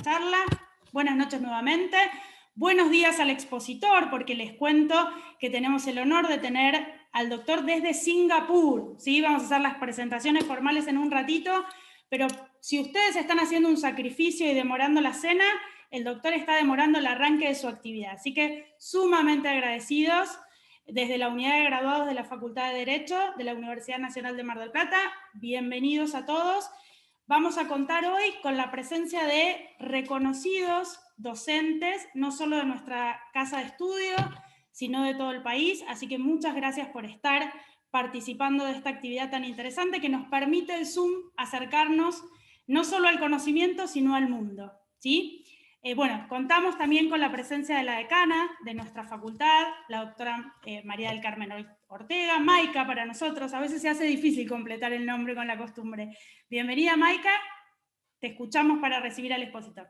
charla. Buenas noches nuevamente. Buenos días al expositor, porque les cuento que tenemos el honor de tener al doctor desde Singapur. ¿Sí? Vamos a hacer las presentaciones formales en un ratito, pero si ustedes están haciendo un sacrificio y demorando la cena, el doctor está demorando el arranque de su actividad. Así que sumamente agradecidos desde la Unidad de Graduados de la Facultad de Derecho de la Universidad Nacional de Mar del Plata. Bienvenidos a todos. Vamos a contar hoy con la presencia de reconocidos docentes, no solo de nuestra casa de estudio, sino de todo el país. Así que muchas gracias por estar participando de esta actividad tan interesante que nos permite el Zoom acercarnos no solo al conocimiento, sino al mundo, ¿sí? Bueno, contamos también con la presencia de la decana de nuestra facultad, la doctora María del Carmen Ortega, Maika para nosotros, a veces se hace difícil completar el nombre con la costumbre. Bienvenida, Maika, te escuchamos para recibir al expositor.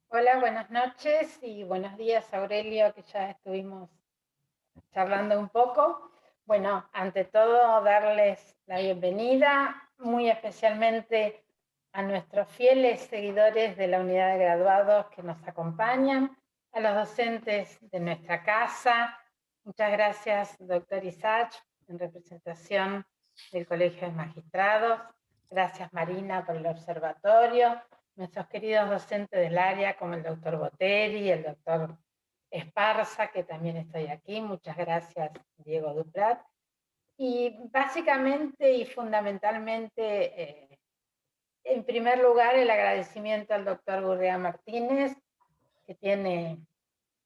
Hola, buenas noches y buenos días, Aurelio, que ya estuvimos charlando un poco. Bueno, ante todo, darles la bienvenida, muy especialmente a nuestros fieles seguidores de la unidad de graduados que nos acompañan, a los docentes de nuestra casa. Muchas gracias, doctor Isach, en representación del Colegio de Magistrados. Gracias, Marina, por el observatorio. Nuestros queridos docentes del área, como el doctor Boteri, el doctor Esparza, que también estoy aquí. Muchas gracias, Diego Duprat. Y básicamente y fundamentalmente, en primer lugar, el agradecimiento al doctor Gurrea Martínez, que tiene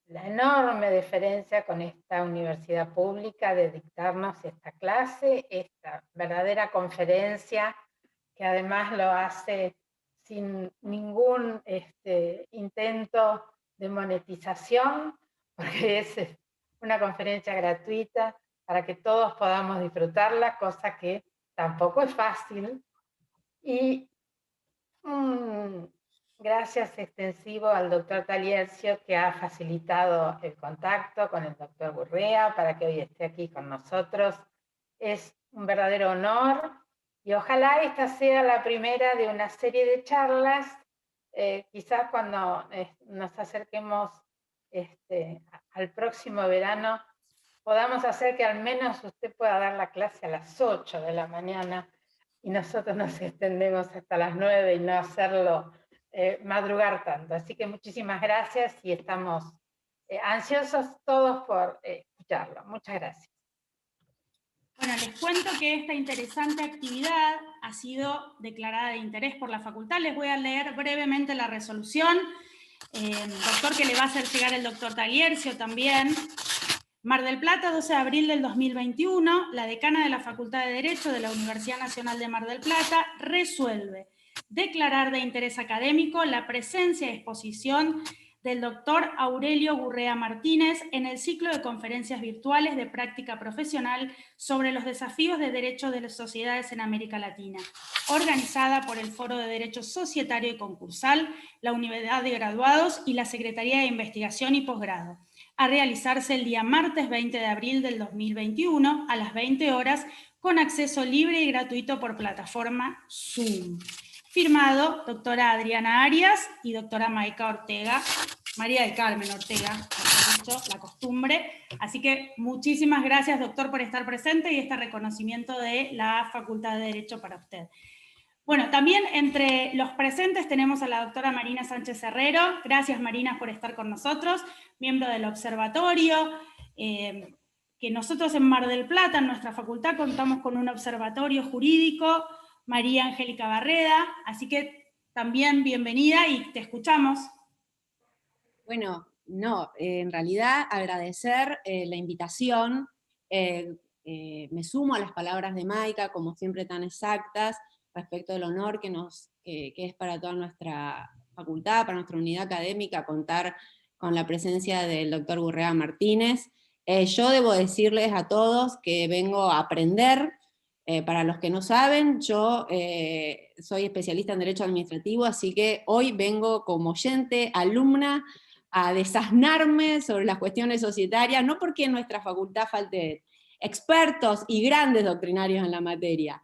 la enorme deferencia con esta universidad pública de dictarnos esta clase, esta verdadera conferencia, que además lo hace sin ningún intento de monetización, porque es una conferencia gratuita para que todos podamos disfrutarla, cosa que tampoco es fácil. Y gracias extensivo al doctor Taliercio, que ha facilitado el contacto con el doctor Gurrea para que hoy esté aquí con nosotros. Es un verdadero honor y ojalá esta sea la primera de una serie de charlas. Quizás cuando nos acerquemos al próximo verano podamos hacer que al menos usted pueda dar la clase a las 8 de la mañana y nosotros nos extendemos hasta las 9 y no hacerlo madrugar tanto. Así que muchísimas gracias y estamos ansiosos todos por escucharlo. Muchas gracias. Bueno, les cuento que esta interesante actividad ha sido declarada de interés por la facultad. Les voy a leer brevemente la resolución, doctor, que le va a hacer llegar el doctor Taliercio también. Mar del Plata, 12 de abril del 2021, la decana de la Facultad de Derecho de la Universidad Nacional de Mar del Plata resuelve declarar de interés académico la presencia y exposición del doctor Aurelio Gurrea Martínez en el ciclo de conferencias virtuales de práctica profesional sobre los desafíos de derecho de las sociedades en América Latina, organizada por el Foro de Derecho Societario y Concursal, la Unidad de Graduados y la Secretaría de Investigación y Posgrado, a realizarse el día martes 20 de abril del 2021 a las 20 horas con acceso libre y gratuito por plataforma Zoom. Firmado doctora Adriana Arias y doctora Maika Ortega, María del Carmen Ortega, mejor dicho, la costumbre. Así que muchísimas gracias, doctor, por estar presente y este reconocimiento de la Facultad de Derecho para usted. Bueno, también entre los presentes tenemos a la doctora Marina Sánchez Herrero. Gracias, Marina, por estar con nosotros, miembro del observatorio, que nosotros en Mar del Plata, en nuestra facultad, contamos con un observatorio jurídico, María Angélica Barreda, así que también bienvenida y te escuchamos. Bueno, no, en realidad agradecer la invitación, me sumo a las palabras de Maika, como siempre tan exactas, respecto del honor que es para toda nuestra facultad, para nuestra unidad académica, contar con la presencia del doctor Gurrea Martínez. Yo debo decirles a todos que vengo a aprender. Para los que no saben, yo soy especialista en Derecho Administrativo, así que hoy vengo como oyente, alumna, a desasnarme sobre las cuestiones societarias, no porque en nuestra facultad falte expertos y grandes doctrinarios en la materia,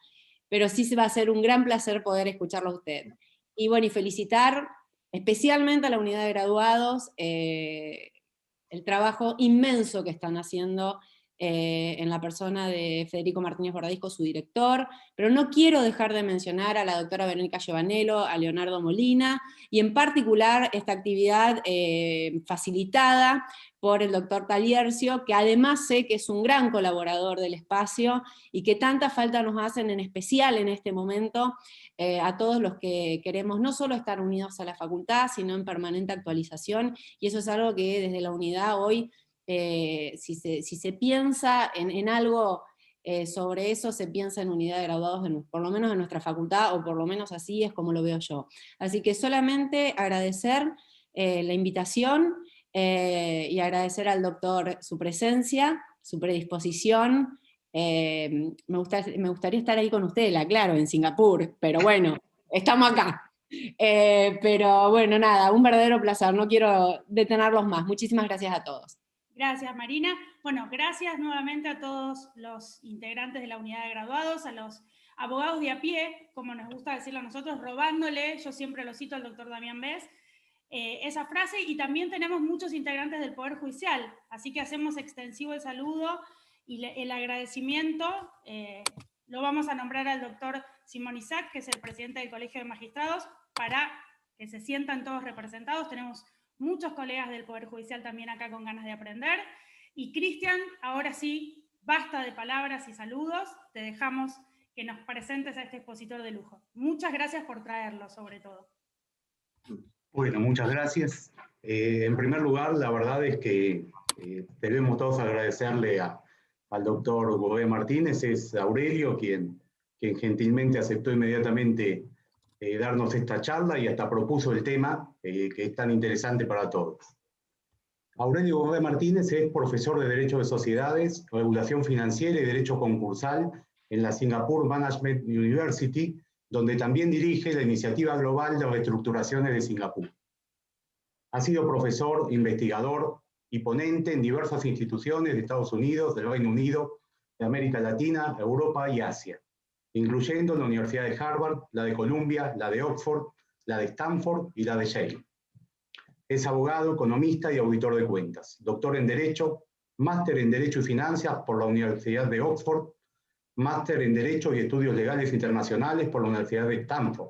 pero sí se va a ser un gran placer poder escucharlo a usted. Y bueno, y felicitar especialmente a la unidad de graduados, el trabajo inmenso que están haciendo en la persona de Federico Martínez Bordisco, su director, pero no quiero dejar de mencionar a la doctora Verónica Giovanello, a Leonardo Molina, y en particular esta actividad facilitada por el doctor Taliercio, que además sé que es un gran colaborador del espacio, y que tanta falta nos hacen, en especial en este momento, a todos los que queremos no solo estar unidos a la facultad, sino en permanente actualización, y eso es algo que desde la unidad hoy, si se piensa en algo sobre eso, se piensa en unidad de graduados, por lo menos en nuestra facultad, o por lo menos así es como lo veo yo. Así que solamente agradecer la invitación, y agradecer al doctor su presencia, su predisposición. Me gustaría estar ahí con ustedes, claro, en Singapur, pero bueno, estamos acá. Pero bueno, nada, un verdadero placer, no quiero detenerlos más. Muchísimas gracias a todos. Gracias, Marina. Bueno, gracias nuevamente a todos los integrantes de la unidad de graduados, a los abogados de a pie, como nos gusta decirlo a nosotros, robándole, yo siempre lo cito al doctor Damián Bes, esa frase, y también tenemos muchos integrantes del Poder Judicial, así que hacemos extensivo el saludo y el agradecimiento. Lo vamos a nombrar al doctor Simón Isaac, que es el presidente del Colegio de Magistrados, para que se sientan todos representados. Tenemos muchos colegas del Poder Judicial también acá con ganas de aprender. Y Cristian, ahora sí, basta de palabras y saludos, te dejamos que nos presentes a este expositor de lujo. Muchas gracias por traerlo, sobre todo. Bueno, muchas gracias. En primer lugar, la verdad es que debemos todos agradecerle al doctor Gobea Martínez, es Aurelio quien gentilmente aceptó inmediatamente darnos esta charla y hasta propuso el tema que es tan interesante para todos. Aurelio Gobea Martínez es profesor de Derecho de Sociedades, Regulación Financiera y Derecho Concursal en la Singapore Management University, donde también dirige la Iniciativa Global de Reestructuraciones de Singapur. Ha sido profesor, investigador y ponente en diversas instituciones de Estados Unidos, del Reino Unido, de América Latina, Europa y Asia, incluyendo la Universidad de Harvard, la de Columbia, la de Oxford, la de Stanford y la de Yale. Es abogado, economista y auditor de cuentas, doctor en Derecho, máster en Derecho y Finanzas por la Universidad de Oxford, máster en Derecho y Estudios Legales Internacionales por la Universidad de Stanford.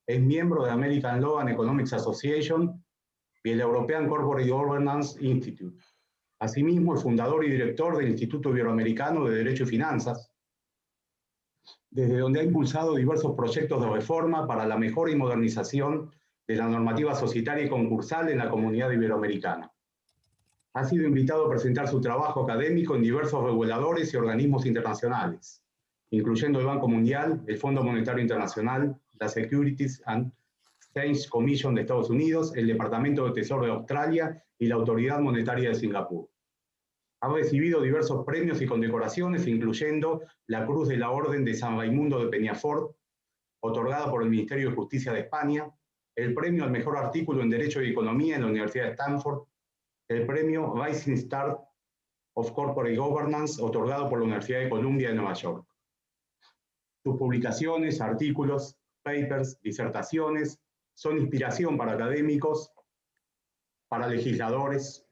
Es miembro de American Law and Economics Association y el European Corporate Governance Institute. Asimismo, es fundador y director del Instituto Iberoamericano de Derecho y Finanzas, desde donde ha impulsado diversos proyectos de reforma para la mejora y modernización de la normativa societaria y concursal en la comunidad iberoamericana. Ha sido invitado a presentar su trabajo académico en diversos reguladores y organismos internacionales, incluyendo el Banco Mundial, el Fondo Monetario Internacional, la Securities and Exchange Commission de Estados Unidos, el Departamento de Tesoro de Australia y la Autoridad Monetaria de Singapur. Ha recibido diversos premios y condecoraciones, incluyendo la Cruz de la Orden de San Raimundo de Peñafort, otorgada por el Ministerio de Justicia de España, el premio al mejor artículo en Derecho y Economía en la Universidad de Stanford, el premio Rising Star of Corporate Governance, otorgado por la Universidad de Columbia de Nueva York. Sus publicaciones, artículos, papers, disertaciones, son inspiración para académicos, para legisladores.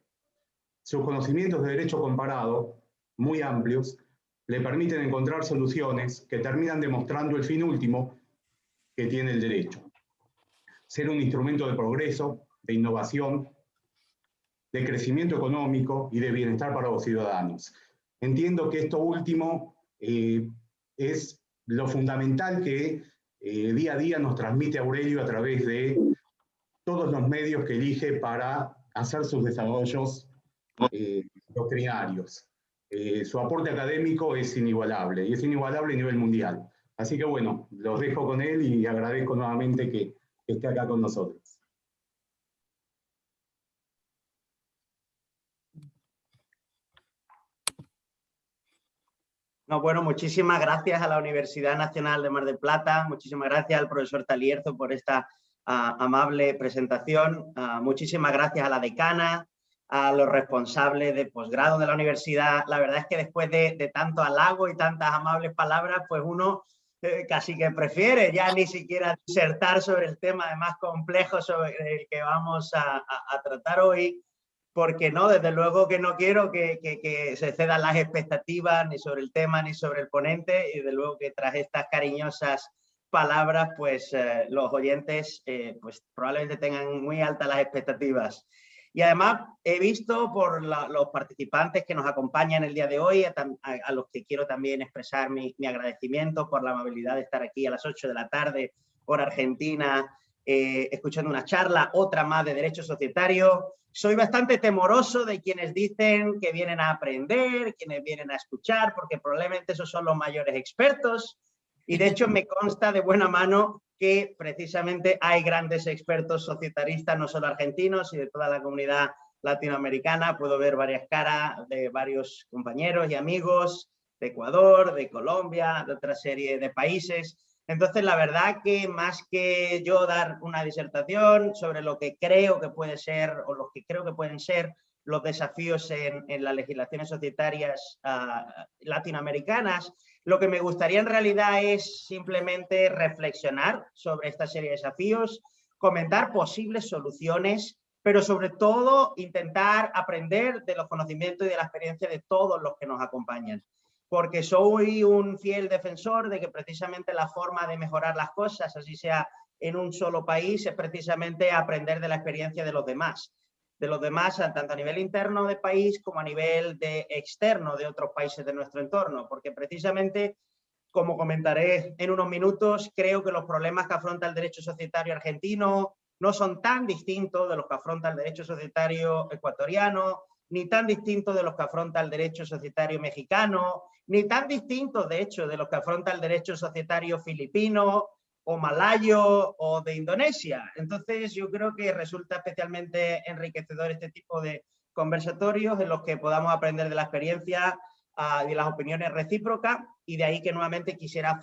Sus conocimientos de derecho comparado, muy amplios, le permiten encontrar soluciones que terminan demostrando el fin último que tiene el derecho: ser un instrumento de progreso, de innovación, de crecimiento económico y de bienestar para los ciudadanos. Entiendo que esto último es lo fundamental que día a día nos transmite Aurelio a través de todos los medios que elige para hacer sus desarrollos doctrinarios. Su aporte académico es inigualable, y es inigualable a nivel mundial. Así que bueno, los dejo con él y agradezco nuevamente que esté acá con nosotros. No, bueno, muchísimas gracias a la Universidad Nacional de Mar del Plata, muchísimas gracias al profesor Talierzo por esta amable presentación, muchísimas gracias a la decana, a los responsables de posgrado de la universidad. La verdad es que después de tanto halago y tantas amables palabras, pues uno casi que prefiere ya ni siquiera disertar sobre el tema más complejo sobre el que vamos a tratar hoy, porque no, desde luego que no quiero que se cedan las expectativas ni sobre el tema ni sobre el ponente, y desde luego que tras estas cariñosas palabras, pues los oyentes pues probablemente tengan muy altas las expectativas. Y además he visto por los participantes que nos acompañan el día de hoy, a los que quiero también expresar mi agradecimiento por la amabilidad de estar aquí a las 8 de la tarde, hora argentina, escuchando una charla, otra más de Derecho Societario. Soy bastante temoroso de quienes dicen que vienen a aprender, quienes vienen a escuchar, porque probablemente esos son los mayores expertos. Y de hecho me consta de buena mano que precisamente hay grandes expertos societaristas, no solo argentinos, y de toda la comunidad latinoamericana. Puedo ver varias caras de varios compañeros y amigos de Ecuador, de Colombia, de otra serie de países. Entonces, la verdad que más que yo dar una disertación sobre lo que creo que puede ser, o lo que creo que pueden ser los desafíos en las legislaciones societarias latinoamericanas, lo que me gustaría en realidad es simplemente reflexionar sobre esta serie de desafíos, comentar posibles soluciones, pero sobre todo intentar aprender de los conocimientos y de la experiencia de todos los que nos acompañan. Porque soy un fiel defensor de que precisamente la forma de mejorar las cosas, así sea en un solo país, es precisamente aprender de la experiencia de los demás. Tanto a nivel interno del país como a nivel externo de otros países de nuestro entorno, porque precisamente, como comentaré en unos minutos, creo que los problemas que afronta el derecho societario argentino no son tan distintos de los que afronta el derecho societario ecuatoriano, ni tan distintos de los que afronta el derecho societario mexicano, ni tan distintos, de hecho, de los que afronta el derecho societario filipino, o malayo, o de Indonesia. Entonces yo creo que resulta especialmente enriquecedor este tipo de conversatorios en los que podamos aprender de la experiencia y de las opiniones recíprocas, y de ahí que nuevamente quisiera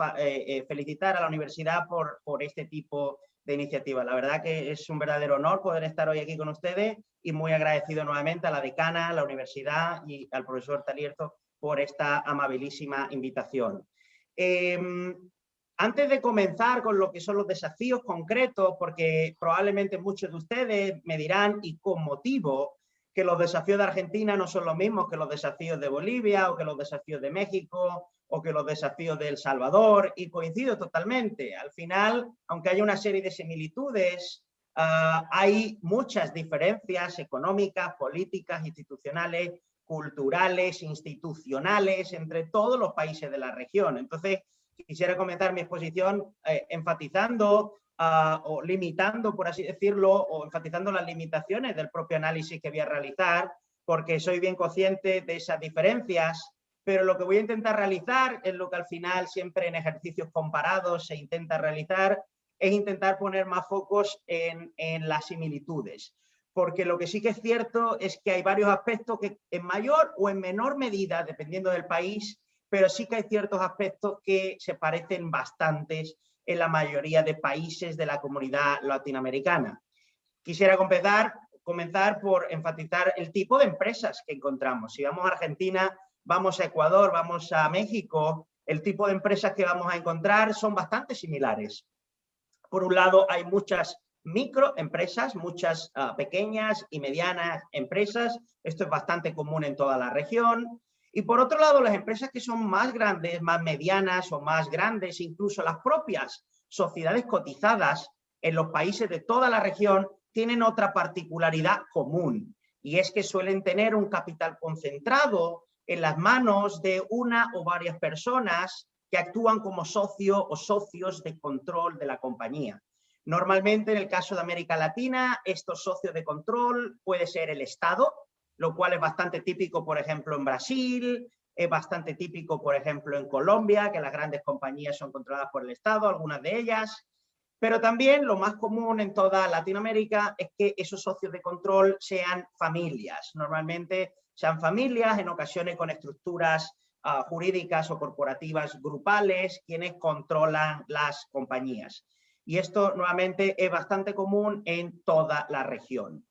felicitar a la universidad por este tipo de iniciativa. La verdad que es un verdadero honor poder estar hoy aquí con ustedes, y muy agradecido nuevamente a la decana, a la universidad y al profesor Talierzo por esta amabilísima invitación. Antes de comenzar con lo que son los desafíos concretos, porque probablemente muchos de ustedes me dirán, y con motivo, que los desafíos de Argentina no son los mismos que los desafíos de Bolivia, o que los desafíos de México, o que los desafíos de El Salvador, y coincido totalmente. Al final, aunque hay una serie de similitudes, hay muchas diferencias económicas, políticas, institucionales, culturales, institucionales, entre todos los países de la región. Entonces, quisiera comenzar mi exposición enfatizando o limitando, por así decirlo, o enfatizando las limitaciones del propio análisis que voy a realizar, porque soy bien consciente de esas diferencias, pero lo que voy a intentar realizar es lo que al final siempre en ejercicios comparados se intenta realizar, es intentar poner más focos en las similitudes. Porque lo que sí que es cierto es que hay varios aspectos que en mayor o en menor medida, dependiendo del país, pero sí que hay ciertos aspectos que se parecen bastantes en la mayoría de países de la comunidad latinoamericana. Quisiera comenzar por enfatizar el tipo de empresas que encontramos. Si vamos a Argentina, vamos a Ecuador, vamos a México, el tipo de empresas que vamos a encontrar son bastante similares. Por un lado, hay muchas microempresas, muchas pequeñas y medianas empresas. Esto es bastante común en toda la región. Y por otro lado, las empresas que son más grandes, más medianas o más grandes, incluso las propias sociedades cotizadas en los países de toda la región, tienen otra particularidad común, y es que suelen tener un capital concentrado en las manos de una o varias personas que actúan como socio o socios de control de la compañía. Normalmente, en el caso de América Latina, estos socios de control puede ser el Estado, lo cual es bastante típico, por ejemplo, en Brasil, es bastante típico, por ejemplo, en Colombia, que las grandes compañías son controladas por el Estado, algunas de ellas. Pero también lo más común en toda Latinoamérica es que esos socios de control sean familias. Normalmente sean familias, en ocasiones con estructuras jurídicas o corporativas grupales, quienes controlan las compañías. Y esto nuevamente es bastante común en toda la región.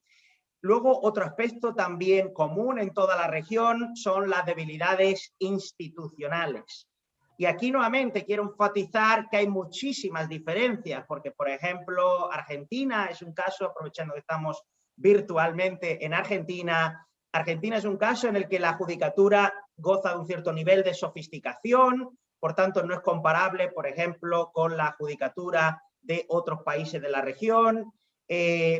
Luego, otro aspecto también común en toda la región son las debilidades institucionales. Y aquí nuevamente quiero enfatizar que hay muchísimas diferencias, porque por ejemplo Argentina es un caso, aprovechando que estamos virtualmente en Argentina, Argentina es un caso en el que la judicatura goza de un cierto nivel de sofisticación, por tanto no es comparable, por ejemplo, con la judicatura de otros países de la región.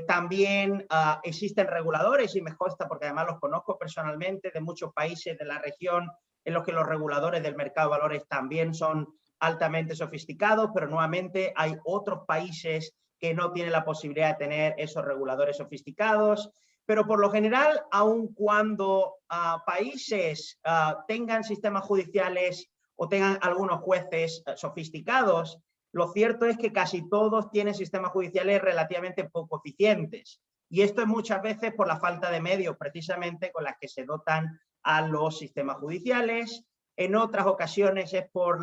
También existen reguladores, y me consta porque además los conozco personalmente, de muchos países de la región en los que los reguladores del mercado de valores también son altamente sofisticados, pero nuevamente hay otros países que no tienen la posibilidad de tener esos reguladores sofisticados. Pero por lo general, aun cuando países tengan sistemas judiciales o tengan algunos jueces sofisticados, lo cierto es que casi todos tienen sistemas judiciales relativamente poco eficientes. Y esto es muchas veces por la falta de medios, precisamente, con las que se dotan a los sistemas judiciales. En otras ocasiones es por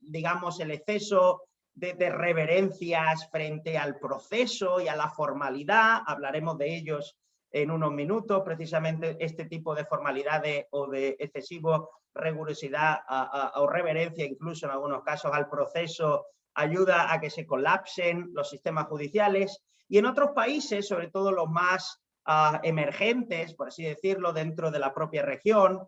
digamos, el exceso de reverencias frente al proceso y a la formalidad. Hablaremos de ellos en unos minutos, precisamente este tipo de formalidades o de excesivo rigurosidad o reverencia, incluso en algunos casos al proceso, ayuda a que se colapsen los sistemas judiciales. Y en otros países, sobre todo los más emergentes, por así decirlo, dentro de la propia región,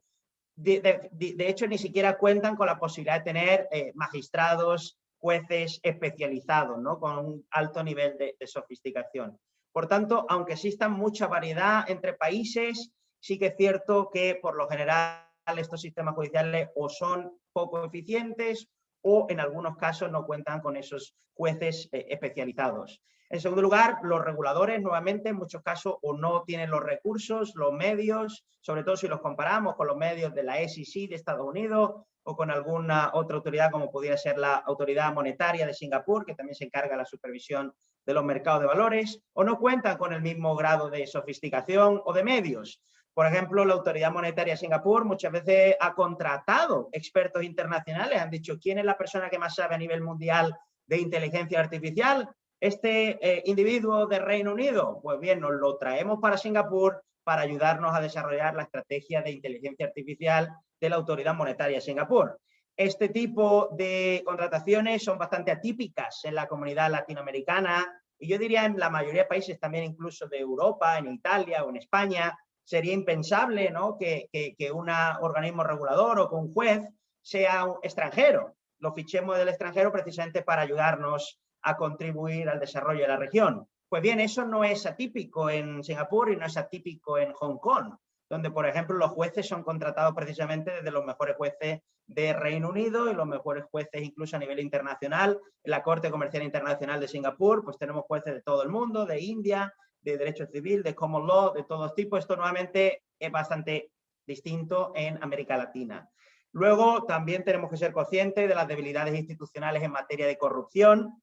de hecho ni siquiera cuentan con la posibilidad de tener magistrados, jueces especializados, ¿no? Con un alto nivel de sofisticación. Por tanto, aunque exista mucha variedad entre países, sí que es cierto que por lo general estos sistemas judiciales o son poco eficientes o en algunos casos no cuentan con esos jueces especializados. En segundo lugar, los reguladores nuevamente en muchos casos o no tienen los recursos, los medios, sobre todo si los comparamos con los medios de la SEC de Estados Unidos o con alguna otra autoridad como pudiera ser la Autoridad Monetaria de Singapur, que también se encarga de la supervisión de los mercados de valores, o no cuentan con el mismo grado de sofisticación o de medios. Por ejemplo, la Autoridad Monetaria de Singapur muchas veces ha contratado expertos internacionales, han dicho, ¿quién es la persona que más sabe a nivel mundial de inteligencia artificial? Este individuo de Reino Unido, pues bien, nos lo traemos para Singapur para ayudarnos a desarrollar la estrategia de inteligencia artificial de la Autoridad Monetaria de Singapur. Este tipo de contrataciones son bastante atípicas en la comunidad latinoamericana y yo diría en la mayoría de países también incluso de Europa, en Italia o en España. Sería impensable, ¿no?, que un organismo regulador o que un juez sea un extranjero. Lo fichemos del extranjero precisamente para ayudarnos a contribuir al desarrollo de la región. Pues bien, eso no es atípico en Singapur y no es atípico en Hong Kong, donde, por ejemplo, los jueces son contratados precisamente desde los mejores jueces de Reino Unido y los mejores jueces incluso a nivel internacional. En la Corte Comercial Internacional de Singapur, pues tenemos jueces de todo el mundo, de India, de derecho civil, de common law, de todos tipos. Esto nuevamente es bastante distinto en América Latina. Luego también tenemos que ser conscientes de las debilidades institucionales en materia de corrupción.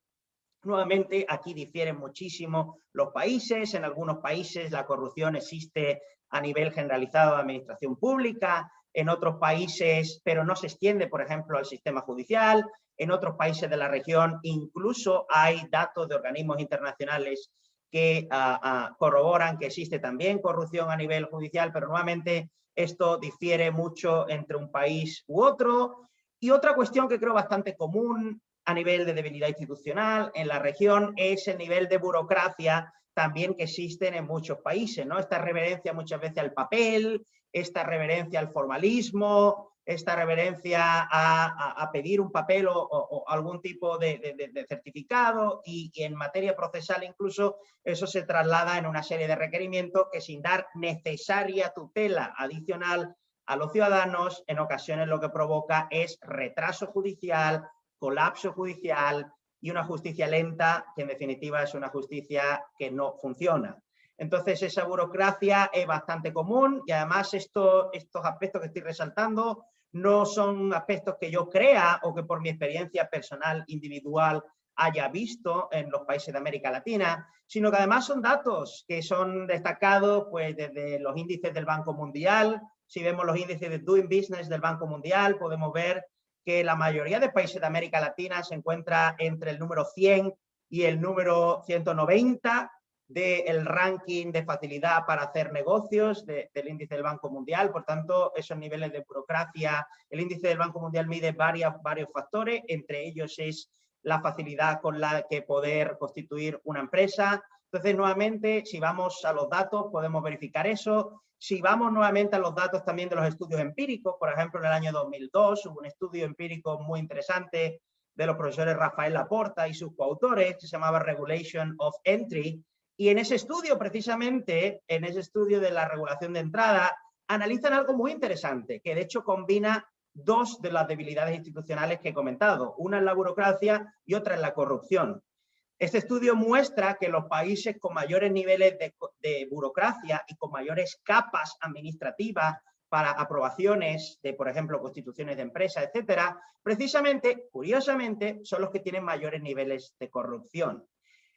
Nuevamente aquí difieren muchísimo los países. En algunos países la corrupción existe a nivel generalizado de administración pública, en otros países, pero no se extiende, por ejemplo, al sistema judicial. En otros países de la región incluso hay datos de organismos internacionales que corroboran que existe también corrupción a nivel judicial, pero nuevamente esto difiere mucho entre un país u otro. Y otra cuestión que creo bastante común a nivel de debilidad institucional en la región es el nivel de burocracia también que existen en muchos países, ¿no? Esta reverencia muchas veces al papel, esta reverencia al formalismo, esta reverencia a pedir un papel o algún tipo de certificado y en materia procesal incluso eso se traslada en una serie de requerimientos que sin dar necesaria tutela adicional a los ciudadanos, en ocasiones lo que provoca es retraso judicial, colapso judicial y una justicia lenta que en definitiva es una justicia que no funciona. Entonces esa burocracia es bastante común y además estos aspectos que estoy resaltando no son aspectos que yo crea o que por mi experiencia personal individual haya visto en los países de América Latina, sino que además son datos que son destacados pues, desde los índices del Banco Mundial. Si vemos los índices de Doing Business del Banco Mundial, podemos ver que la mayoría de países de América Latina se encuentra entre el número 100 y el número 190 del ranking de facilidad para hacer negocios del índice del Banco Mundial. Por tanto, esos niveles de burocracia, el índice del Banco Mundial mide varios factores, entre ellos es la facilidad con la que poder constituir una empresa. Entonces, nuevamente, si vamos a los datos, podemos verificar eso. Si vamos nuevamente a los datos también de los estudios empíricos, por ejemplo, en el año 2002 hubo un estudio empírico muy interesante de los profesores Rafael Laporta y sus coautores, que se llamaba Regulation of Entry, y en ese estudio, precisamente, en ese estudio de la regulación de entrada, analizan algo muy interesante, que de hecho combina dos de las debilidades institucionales que he comentado. Una es la burocracia y otra es la corrupción. Este estudio muestra que los países con mayores niveles de burocracia y con mayores capas administrativas para aprobaciones de, por ejemplo, constituciones de empresas, etcétera, precisamente, curiosamente, son los que tienen mayores niveles de corrupción.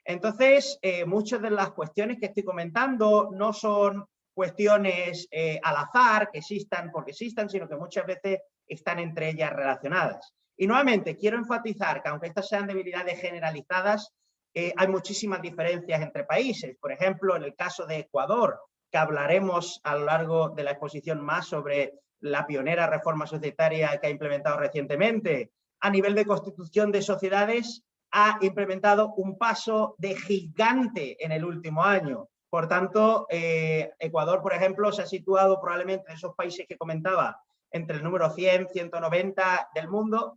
Entonces, muchas de las cuestiones que estoy comentando no son cuestiones al azar, que existan porque existan, sino que muchas veces están entre ellas relacionadas. Y nuevamente, quiero enfatizar que aunque estas sean debilidades generalizadas, hay muchísimas diferencias entre países. Por ejemplo, en el caso de Ecuador, que hablaremos a lo largo de la exposición más sobre la pionera reforma societaria que ha implementado recientemente, a nivel de constitución de sociedades, ha implementado un paso de gigante en el último año. Por tanto, Ecuador, por ejemplo, se ha situado probablemente en esos países que comentaba, entre el número 100, 190 del mundo,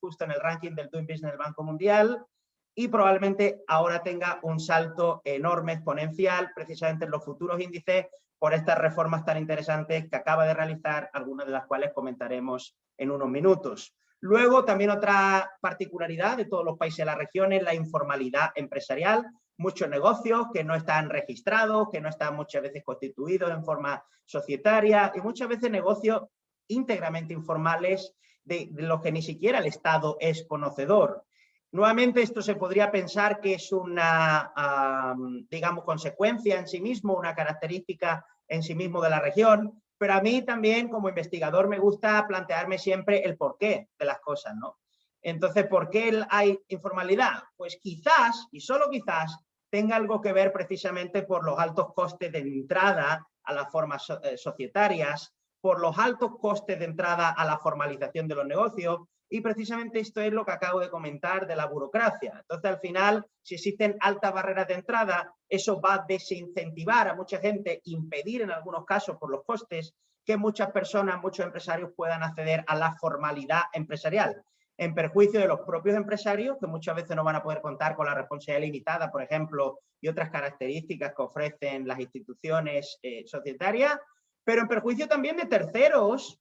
justo en el ranking del Doing Business del Banco Mundial, y probablemente ahora tenga un salto enorme, exponencial, precisamente en los futuros índices, por estas reformas tan interesantes que acaba de realizar, algunas de las cuales comentaremos en unos minutos. Luego, también otra particularidad de todos los países de la región es la informalidad empresarial. Muchos negocios que no están registrados, que no están muchas veces constituidos en forma societaria, y muchas veces negocios íntegramente informales de los que ni siquiera el Estado es conocedor. Nuevamente, esto se podría pensar que es una, digamos, consecuencia en sí mismo, una característica en sí mismo de la región, pero a mí también como investigador me gusta plantearme siempre el porqué de las cosas, ¿no? Entonces, ¿por qué hay informalidad? Pues quizás, y solo quizás, tenga algo que ver precisamente por los altos costes de entrada a las formas societarias, por los altos costes de entrada a la formalización de los negocios, y precisamente esto es lo que acabo de comentar de la burocracia. Entonces, al final, si existen altas barreras de entrada, eso va a desincentivar a mucha gente, impedir en algunos casos por los costes, que muchas personas, muchos empresarios puedan acceder a la formalidad empresarial, en perjuicio de los propios empresarios, que muchas veces no van a poder contar con la responsabilidad limitada, por ejemplo, y otras características que ofrecen las instituciones societarias, pero en perjuicio también de terceros,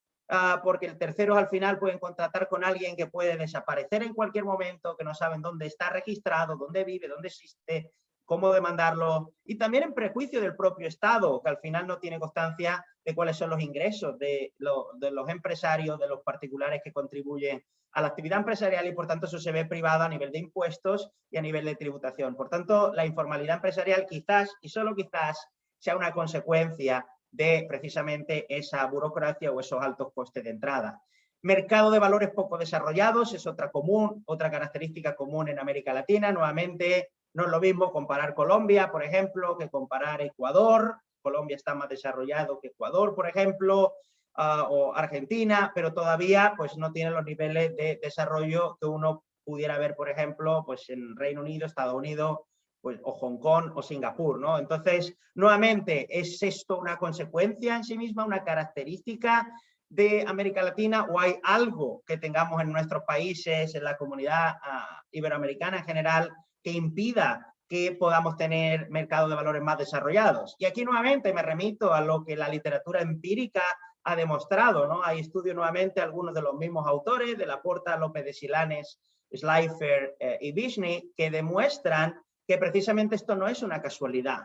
porque el terceros al final pueden contratar con alguien que puede desaparecer en cualquier momento, que no saben dónde está registrado, dónde vive, dónde existe, cómo demandarlo, y también en prejuicio del propio Estado, que al final no tiene constancia de cuáles son los ingresos de los empresarios, de los particulares que contribuyen a la actividad empresarial, y por tanto eso se ve privado a nivel de impuestos y a nivel de tributación. Por tanto, la informalidad empresarial quizás, y solo quizás, sea una consecuencia de precisamente esa burocracia o esos altos costes de entrada. Mercado de valores poco desarrollados es otra característica común en América Latina. Nuevamente, no es lo mismo comparar Colombia, por ejemplo, que comparar Ecuador. Colombia está más desarrollado que Ecuador, por ejemplo, o Argentina, pero todavía pues, no tiene los niveles de desarrollo que uno pudiera ver, por ejemplo, pues, en Reino Unido, Estados Unidos, pues, o Hong Kong o Singapur, ¿no? Entonces, nuevamente, ¿es esto una consecuencia en sí misma, una característica de América Latina, o hay algo que tengamos en nuestros países, en la comunidad iberoamericana en general, que impida que podamos tener mercados de valores más desarrollados? Y aquí nuevamente me remito a lo que la literatura empírica ha demostrado, ¿no? Hay estudios nuevamente, algunos de los mismos autores, de Laporta, López de Silanes, Schleifer y Vishny, que demuestran que precisamente esto no es una casualidad.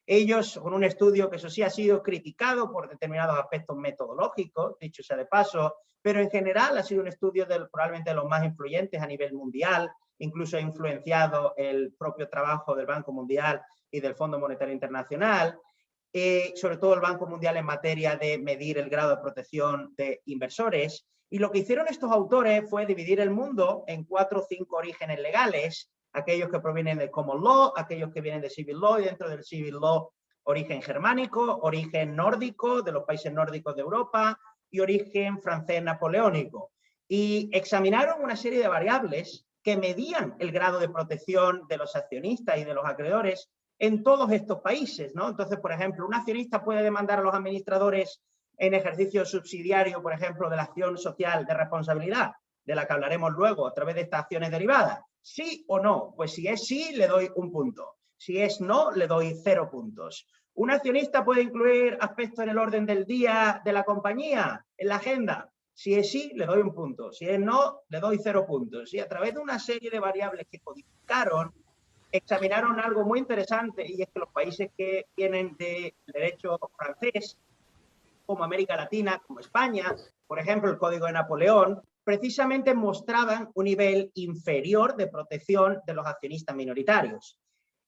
Ellos, con un estudio que eso sí ha sido criticado por determinados aspectos metodológicos, dicho sea de paso, pero en general ha sido un estudio probablemente de los más influyentes a nivel mundial, incluso ha influenciado el propio trabajo del Banco Mundial y del Fondo Monetario Internacional, sobre todo el Banco Mundial en materia de medir el grado de protección de inversores. Y lo que hicieron estos autores fue dividir el mundo en 4 o 5 orígenes legales, aquellos que provienen de Common Law, aquellos que vienen de Civil Law, y dentro del Civil Law, origen germánico, origen nórdico, de los países nórdicos de Europa, y origen francés napoleónico. Y examinaron una serie de variables que medían el grado de protección de los accionistas y de los acreedores en todos estos países, ¿no? Entonces, por ejemplo, un accionista puede demandar a los administradores en ejercicio subsidiario, por ejemplo, de la acción social de responsabilidad, de la que hablaremos luego, a través de estas acciones derivadas. ¿Sí o no? Pues si es sí, le doy 1 punto. Si es no, le doy 0 puntos. ¿Un accionista puede incluir aspectos en el orden del día de la compañía, en la agenda? Si es sí, le doy 1 punto. Si es no, le doy 0 puntos. Y a través de una serie de variables que codificaron, examinaron algo muy interesante, y es que los países que vienen del derecho francés, como América Latina, como España, por ejemplo, el Código de Napoleón, precisamente mostraban un nivel inferior de protección de los accionistas minoritarios.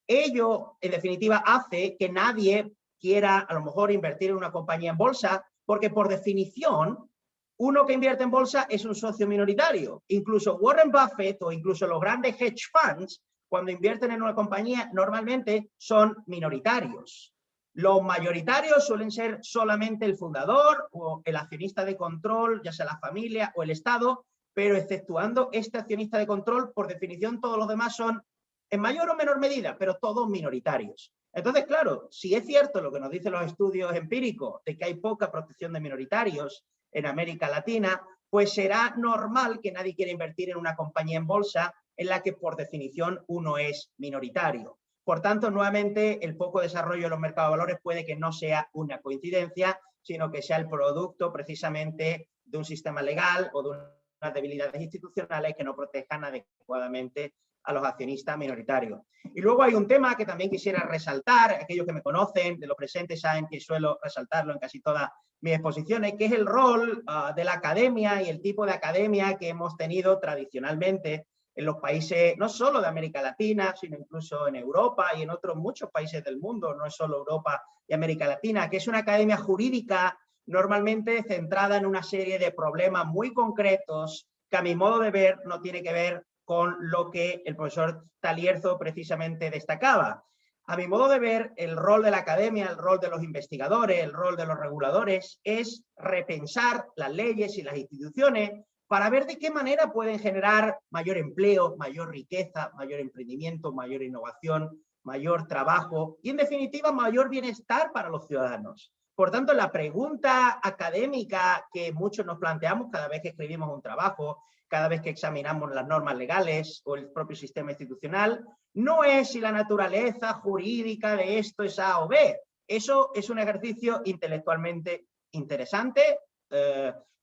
Ello, en definitiva, hace que nadie quiera, a lo mejor, invertir en una compañía en bolsa, porque por definición, uno que invierte en bolsa es un socio minoritario. Incluso Warren Buffett o incluso los grandes hedge funds, cuando invierten en una compañía, normalmente son minoritarios. Los mayoritarios suelen ser solamente el fundador o el accionista de control, ya sea la familia o el Estado, pero exceptuando este accionista de control, por definición todos los demás son en mayor o menor medida, pero todos minoritarios. Entonces, claro, si es cierto lo que nos dicen los estudios empíricos de que hay poca protección de minoritarios en América Latina, pues será normal que nadie quiera invertir en una compañía en bolsa en la que por definición uno es minoritario. Por tanto, nuevamente, el poco desarrollo de los mercados de valores puede que no sea una coincidencia, sino que sea el producto precisamente de un sistema legal o de unas debilidades institucionales que no protejan adecuadamente a los accionistas minoritarios. Y luego hay un tema que también quisiera resaltar, aquellos que me conocen de lo presente saben que suelo resaltarlo en casi todas mis exposiciones, que es el rol de la academia y el tipo de academia que hemos tenido tradicionalmente en los países, no solo de América Latina, sino incluso en Europa y en otros muchos países del mundo, no es solo Europa y América Latina, que es una academia jurídica normalmente centrada en una serie de problemas muy concretos que a mi modo de ver no tiene que ver con lo que el profesor Talierzo precisamente destacaba. A mi modo de ver, el rol de la academia, el rol de los investigadores, el rol de los reguladores es repensar las leyes y las instituciones para ver de qué manera pueden generar mayor empleo, mayor riqueza, mayor emprendimiento, mayor innovación, mayor trabajo y, en definitiva, mayor bienestar para los ciudadanos. Por tanto, la pregunta académica que muchos nos planteamos cada vez que escribimos un trabajo, cada vez que examinamos las normas legales o el propio sistema institucional, no es si la naturaleza jurídica de esto es A o B. Eso es un ejercicio intelectualmente interesante,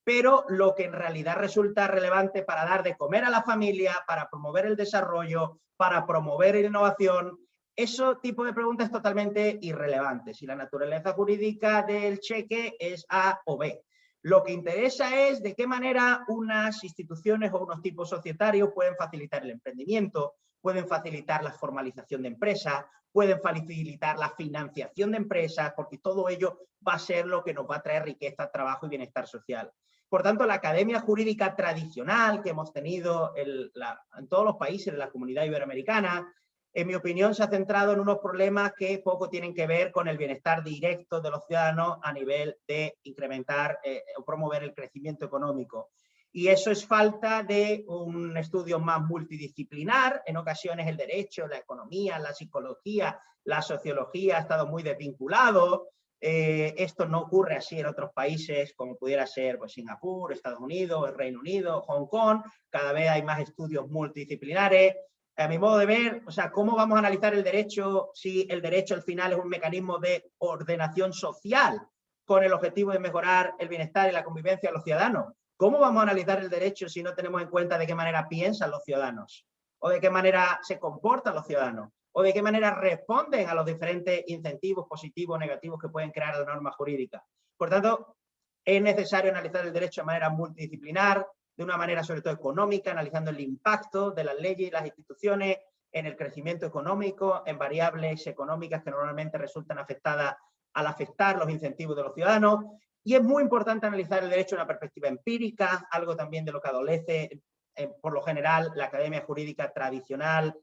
pero lo que en realidad resulta relevante para dar de comer a la familia, para promover el desarrollo, para promover la innovación, ese tipo de preguntas es totalmente irrelevante. Si la naturaleza jurídica del cheque es A o B. Lo que interesa es de qué manera unas instituciones o unos tipos societarios pueden facilitar el emprendimiento, pueden facilitar la formalización de empresas, pueden facilitar la financiación de empresas, porque todo ello va a ser lo que nos va a traer riqueza, trabajo y bienestar social. Por tanto, la academia jurídica tradicional que hemos tenido en todos los países de la comunidad iberoamericana, en mi opinión, se ha centrado en unos problemas que poco tienen que ver con el bienestar directo de los ciudadanos a nivel de incrementar o promover el crecimiento económico. Y eso es falta de un estudio más multidisciplinar. En ocasiones el derecho, la economía, la psicología, la sociología ha estado muy desvinculado. Esto no ocurre así en otros países como pudiera ser pues, Singapur, Estados Unidos, el Reino Unido, Hong Kong. Cada vez hay más estudios multidisciplinares. A mi modo de ver, o sea, ¿cómo vamos a analizar el derecho si el derecho al final es un mecanismo de ordenación social con el objetivo de mejorar el bienestar y la convivencia de los ciudadanos? ¿Cómo vamos a analizar el derecho si no tenemos en cuenta de qué manera piensan los ciudadanos? ¿O de qué manera se comportan los ciudadanos? ¿O de qué manera responden a los diferentes incentivos positivos o negativos que pueden crear la norma jurídica? Por tanto, es necesario analizar el derecho de manera multidisciplinar, de una manera sobre todo económica, analizando el impacto de las leyes y las instituciones en el crecimiento económico, en variables económicas que normalmente resultan afectadas al afectar los incentivos de los ciudadanos. Y es muy importante analizar el derecho de una perspectiva empírica, algo también de lo que adolece, por lo general, la academia jurídica tradicional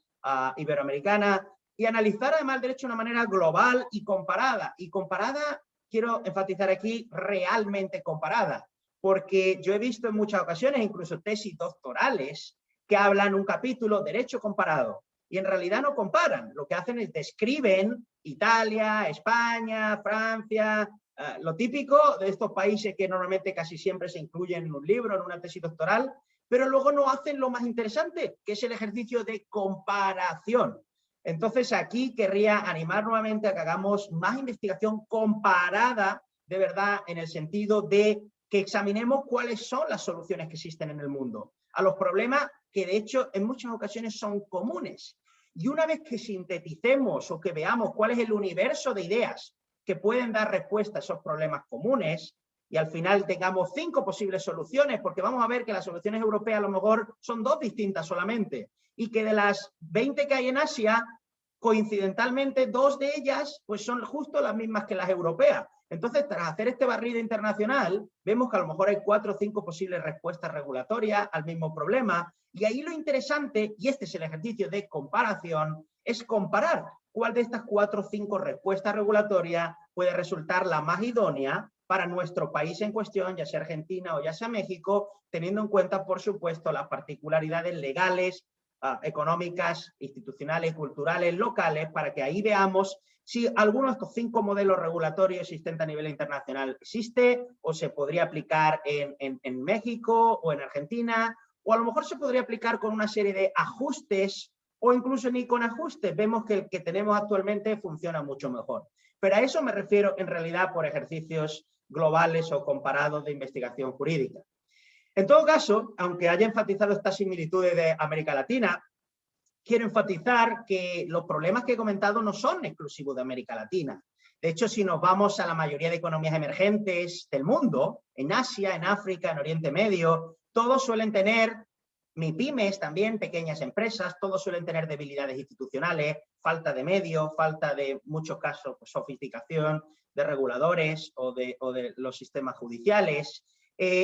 iberoamericana, y analizar además el derecho de una manera global y comparada. Y comparada, quiero enfatizar aquí, realmente comparada, porque yo he visto en muchas ocasiones, incluso tesis doctorales, que hablan un capítulo derecho comparado, y en realidad no comparan, lo que hacen es describen Italia, España, Francia, lo típico de estos países que normalmente casi siempre se incluyen en un libro, en una tesis doctoral, pero luego no hacen lo más interesante, que es el ejercicio de comparación. Entonces aquí querría animar nuevamente a que hagamos más investigación comparada, de verdad, en el sentido de que examinemos cuáles son las soluciones que existen en el mundo a los problemas que de hecho en muchas ocasiones son comunes. Y una vez que sinteticemos o que veamos cuál es el universo de ideas que pueden dar respuesta a esos problemas comunes, y al final tengamos 5 posibles soluciones, porque vamos a ver que las soluciones europeas a lo mejor son 2 distintas solamente, y que de las 20 que hay en Asia, coincidentalmente 2 de ellas pues son justo las mismas que las europeas. Entonces, tras hacer este barrido internacional, vemos que a lo mejor hay 4 o 5 posibles respuestas regulatorias al mismo problema, y ahí lo interesante, y este es el ejercicio de comparación, es comparar cuál de estas 4 o 5 respuestas regulatorias puede resultar la más idónea para nuestro país en cuestión, ya sea Argentina o ya sea México, teniendo en cuenta, por supuesto, las particularidades legales, económicas, institucionales, culturales, locales, para que ahí veamos si alguno de estos 5 modelos regulatorios existentes a nivel internacional existe o se podría aplicar en México o en Argentina, o a lo mejor se podría aplicar con una serie de ajustes o incluso ni con ajustes. Vemos que el que tenemos actualmente funciona mucho mejor. Pero a eso me refiero en realidad por ejercicios globales o comparados de investigación jurídica. En todo caso, aunque haya enfatizado estas similitudes de América Latina, quiero enfatizar que los problemas que he comentado no son exclusivos de América Latina. De hecho, si nos vamos a la mayoría de economías emergentes del mundo, en Asia, en África, en Oriente Medio, todos suelen tener, MIPYMES también, pequeñas empresas, todos suelen tener debilidades institucionales, falta de medios, falta de, muchos casos, pues, sofisticación de reguladores o de los sistemas judiciales.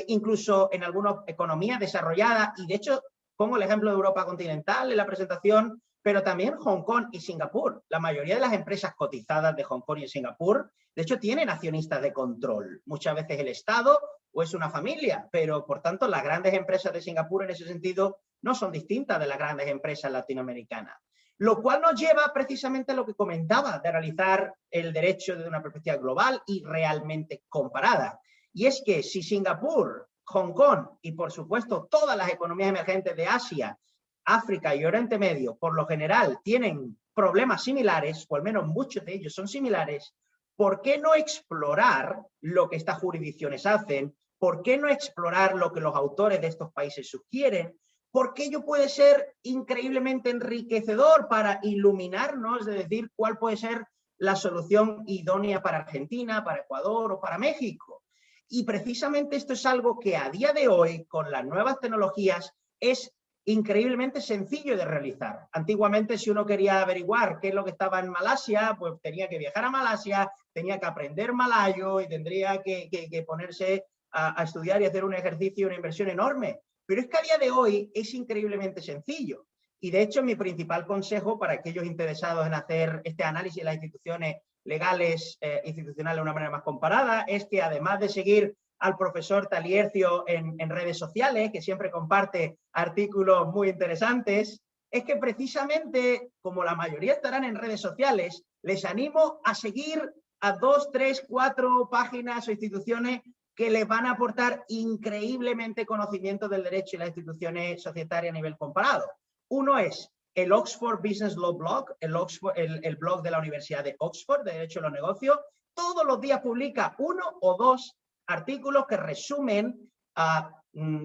Incluso en algunas economías desarrolladas, y de hecho pongo el ejemplo de Europa continental en la presentación, pero también Hong Kong y Singapur. La mayoría de las empresas cotizadas de Hong Kong y Singapur, de hecho, tienen accionistas de control. Muchas veces el Estado o es una familia, pero por tanto las grandes empresas de Singapur en ese sentido no son distintas de las grandes empresas latinoamericanas. Lo cual nos lleva precisamente a lo que comentaba, de realizar el derecho desde una perspectiva global y realmente comparada. Y es que si Singapur, Hong Kong y, por supuesto, todas las economías emergentes de Asia, África y Oriente Medio, por lo general, tienen problemas similares, o al menos muchos de ellos son similares, ¿por qué no explorar lo que estas jurisdicciones hacen? ¿Por qué no explorar lo que los autores de estos países sugieren? Porque ello puede ser increíblemente enriquecedor para iluminarnos, de decir cuál puede ser la solución idónea para Argentina, para Ecuador o para México. Y precisamente esto es algo que a día de hoy, con las nuevas tecnologías, es increíblemente sencillo de realizar. Antiguamente, si uno quería averiguar qué es lo que estaba en Malasia, pues tenía que viajar a Malasia, tenía que aprender malayo y tendría que ponerse a estudiar y hacer un ejercicio, una inversión enorme. Pero es que a día de hoy es increíblemente sencillo. Y de hecho, mi principal consejo para aquellos interesados en hacer este análisis de las instituciones legales institucionales de una manera más comparada es que, además de seguir al profesor Taliercio en redes sociales, que siempre comparte artículos muy interesantes, es que precisamente, como la mayoría estarán en redes sociales, les animo a seguir a 2, 3, 4 páginas o instituciones que les van a aportar increíblemente conocimiento del derecho y las instituciones societarias a nivel comparado. Uno es el Oxford Business Law Blog, el blog de la Universidad de Oxford, de Derecho a los Negocios. Todos los días publica 1 o 2 artículos que resumen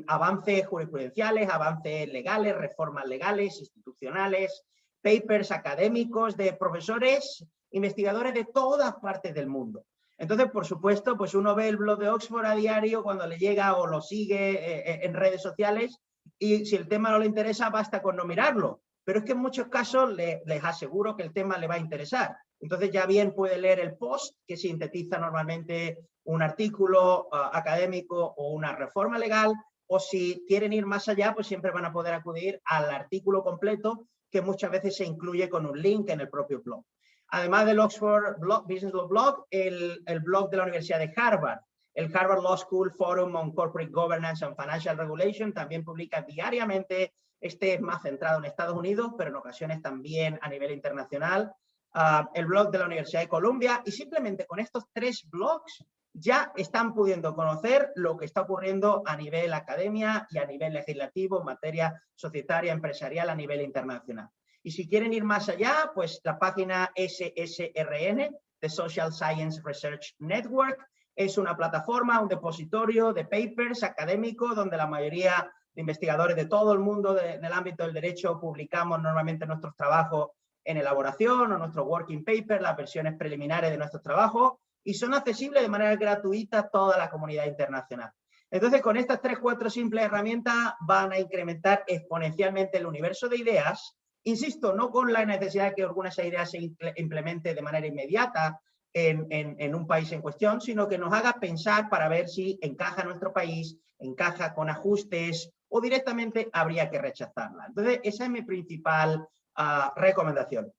avances jurisprudenciales, avances legales, reformas legales, institucionales, papers académicos de profesores, investigadores de todas partes del mundo. Entonces, por supuesto, pues uno ve el blog de Oxford a diario cuando le llega o lo sigue en redes sociales, y si el tema no le interesa, basta con no mirarlo. Pero es que en muchos casos les aseguro que el tema le va a interesar. Entonces ya bien puede leer el post, que sintetiza normalmente un artículo académico o una reforma legal, o si quieren ir más allá, pues siempre van a poder acudir al artículo completo, que muchas veces se incluye con un link en el propio blog. Además del Oxford Business Law Blog, el blog de la Universidad de Harvard, el Harvard Law School Forum on Corporate Governance and Financial Regulation, también publica diariamente. Este es más centrado en Estados Unidos, pero en ocasiones también a nivel internacional. El blog de la Universidad de Columbia, y simplemente con estos 3 blogs ya están pudiendo conocer lo que está ocurriendo a nivel academia y a nivel legislativo, en materia societaria, empresarial, a nivel internacional. Y si quieren ir más allá, pues la página SSRN, de Social Science Research Network, es una plataforma, un depositorio de papers académicos donde la mayoría de investigadores de todo el mundo en el ámbito del derecho publicamos normalmente nuestros trabajos en elaboración o nuestros working papers, las versiones preliminares de nuestros trabajos, y son accesibles de manera gratuita a toda la comunidad internacional. Entonces, con estas 3-4 simples herramientas van a incrementar exponencialmente el universo de ideas. Insisto, no con la necesidad de que alguna de esas ideas se implemente de manera inmediata en un país en cuestión, sino que nos haga pensar para ver si encaja en nuestro país, encaja con ajustes o directamente habría que rechazarla. Entonces, esa es mi principal recomendación.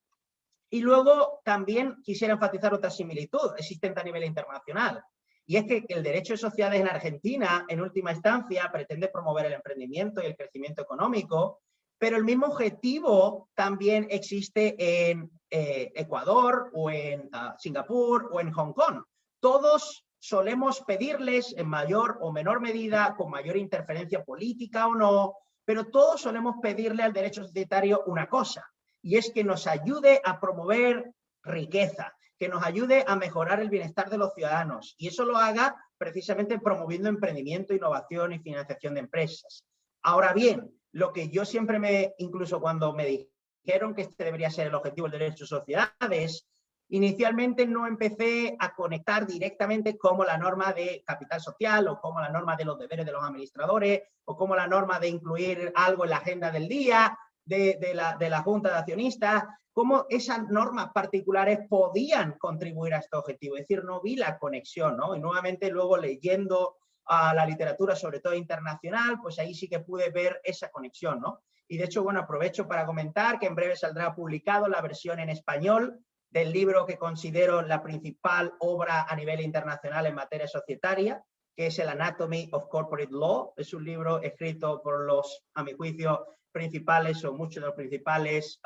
Y luego también quisiera enfatizar otra similitud existente a nivel internacional. Y es que el derecho de sociedades en Argentina, en última instancia, pretende promover el emprendimiento y el crecimiento económico, pero el mismo objetivo también existe en Ecuador o en Singapur o en Hong Kong. Todos solemos pedirles en mayor o menor medida, con mayor interferencia política o no, pero todos solemos pedirle al derecho societario una cosa, y es que nos ayude a promover riqueza, que nos ayude a mejorar el bienestar de los ciudadanos, y eso lo haga precisamente promoviendo emprendimiento, innovación y financiación de empresas. Ahora bien, lo que yo siempre incluso cuando me dijeron que este debería ser el objetivo del derecho de sociedades, inicialmente no empecé a conectar directamente como la norma de capital social o como la norma de los deberes de los administradores o como la norma de incluir algo en la agenda del día de la Junta de Accionistas, cómo esas normas particulares podían contribuir a este objetivo. Es decir, no vi la conexión, ¿no? Y nuevamente luego leyendo la literatura, sobre todo internacional, pues ahí sí que pude ver esa conexión, ¿no? Y de hecho, bueno, aprovecho para comentar que en breve saldrá publicado la versión en español del libro que considero la principal obra a nivel internacional en materia societaria, que es el Anatomy of Corporate Law. Es un libro escrito por los, a mi juicio, principales o muchos de los principales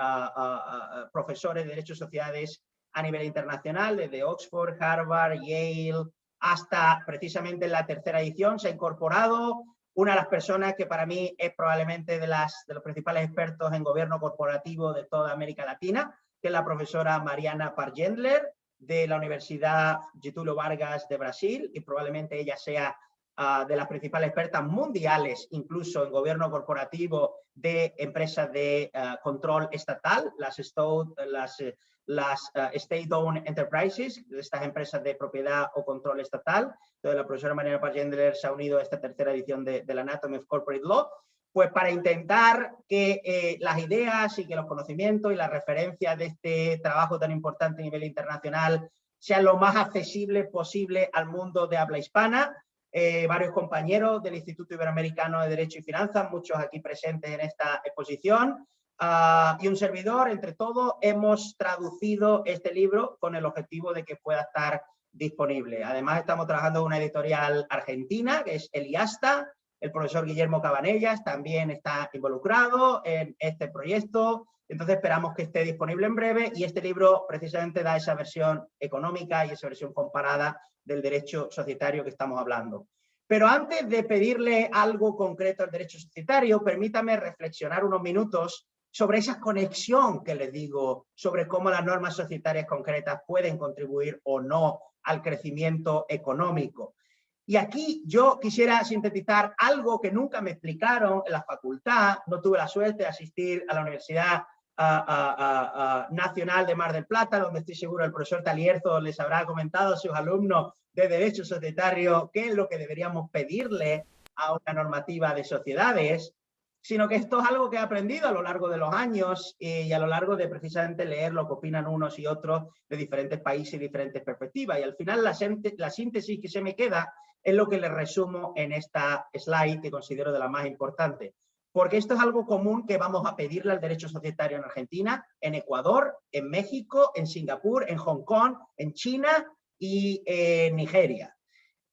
profesores de Derecho de Sociedades a nivel internacional, desde Oxford, Harvard, Yale, hasta precisamente en la 3ª edición se ha incorporado una de las personas que para mí es probablemente de los principales expertos en gobierno corporativo de toda América Latina, que es la profesora Mariana Pargendler, de la Universidad Getúlio Vargas de Brasil, y probablemente ella sea de las principales expertas mundiales, incluso en gobierno corporativo de empresas de control estatal, las State-Owned Enterprises, estas empresas de propiedad o control estatal. Entonces, la profesora Mariana Pargendler se ha unido a esta 3ª edición del Anatomy of Corporate Law, pues para intentar que las ideas y que los conocimientos y las referencias de este trabajo tan importante a nivel internacional sean lo más accesibles posible al mundo de habla hispana. Varios compañeros del Instituto Iberoamericano de Derecho y Finanzas, muchos aquí presentes en esta exposición, y un servidor, entre todos, hemos traducido este libro con el objetivo de que pueda estar disponible. Además, estamos trabajando en una editorial argentina, que es Eliasta. El profesor Guillermo Cabanellas también está involucrado en este proyecto. Entonces, esperamos que esté disponible en breve, y este libro precisamente da esa versión económica y esa versión comparada del derecho societario que estamos hablando. Pero antes de pedirle algo concreto al derecho societario, permítame reflexionar unos minutos sobre esa conexión que les digo, sobre cómo las normas societarias concretas pueden contribuir o no al crecimiento económico. Y aquí yo quisiera sintetizar algo que nunca me explicaron en la facultad. No tuve la suerte de asistir a la Universidad Nacional de Mar del Plata, donde estoy seguro el profesor Talierzo les habrá comentado a sus alumnos de Derecho Societario qué es lo que deberíamos pedirle a una normativa de sociedades, sino que esto es algo que he aprendido a lo largo de los años y a lo largo de precisamente leer lo que opinan unos y otros de diferentes países y diferentes perspectivas. Y al final la síntesis que se me queda es lo que les resumo en esta slide, que considero de la más importante. porque esto es algo común que vamos a pedirle al derecho societario en Argentina, en Ecuador, en México, en Singapur, en Hong Kong, en China y en Nigeria.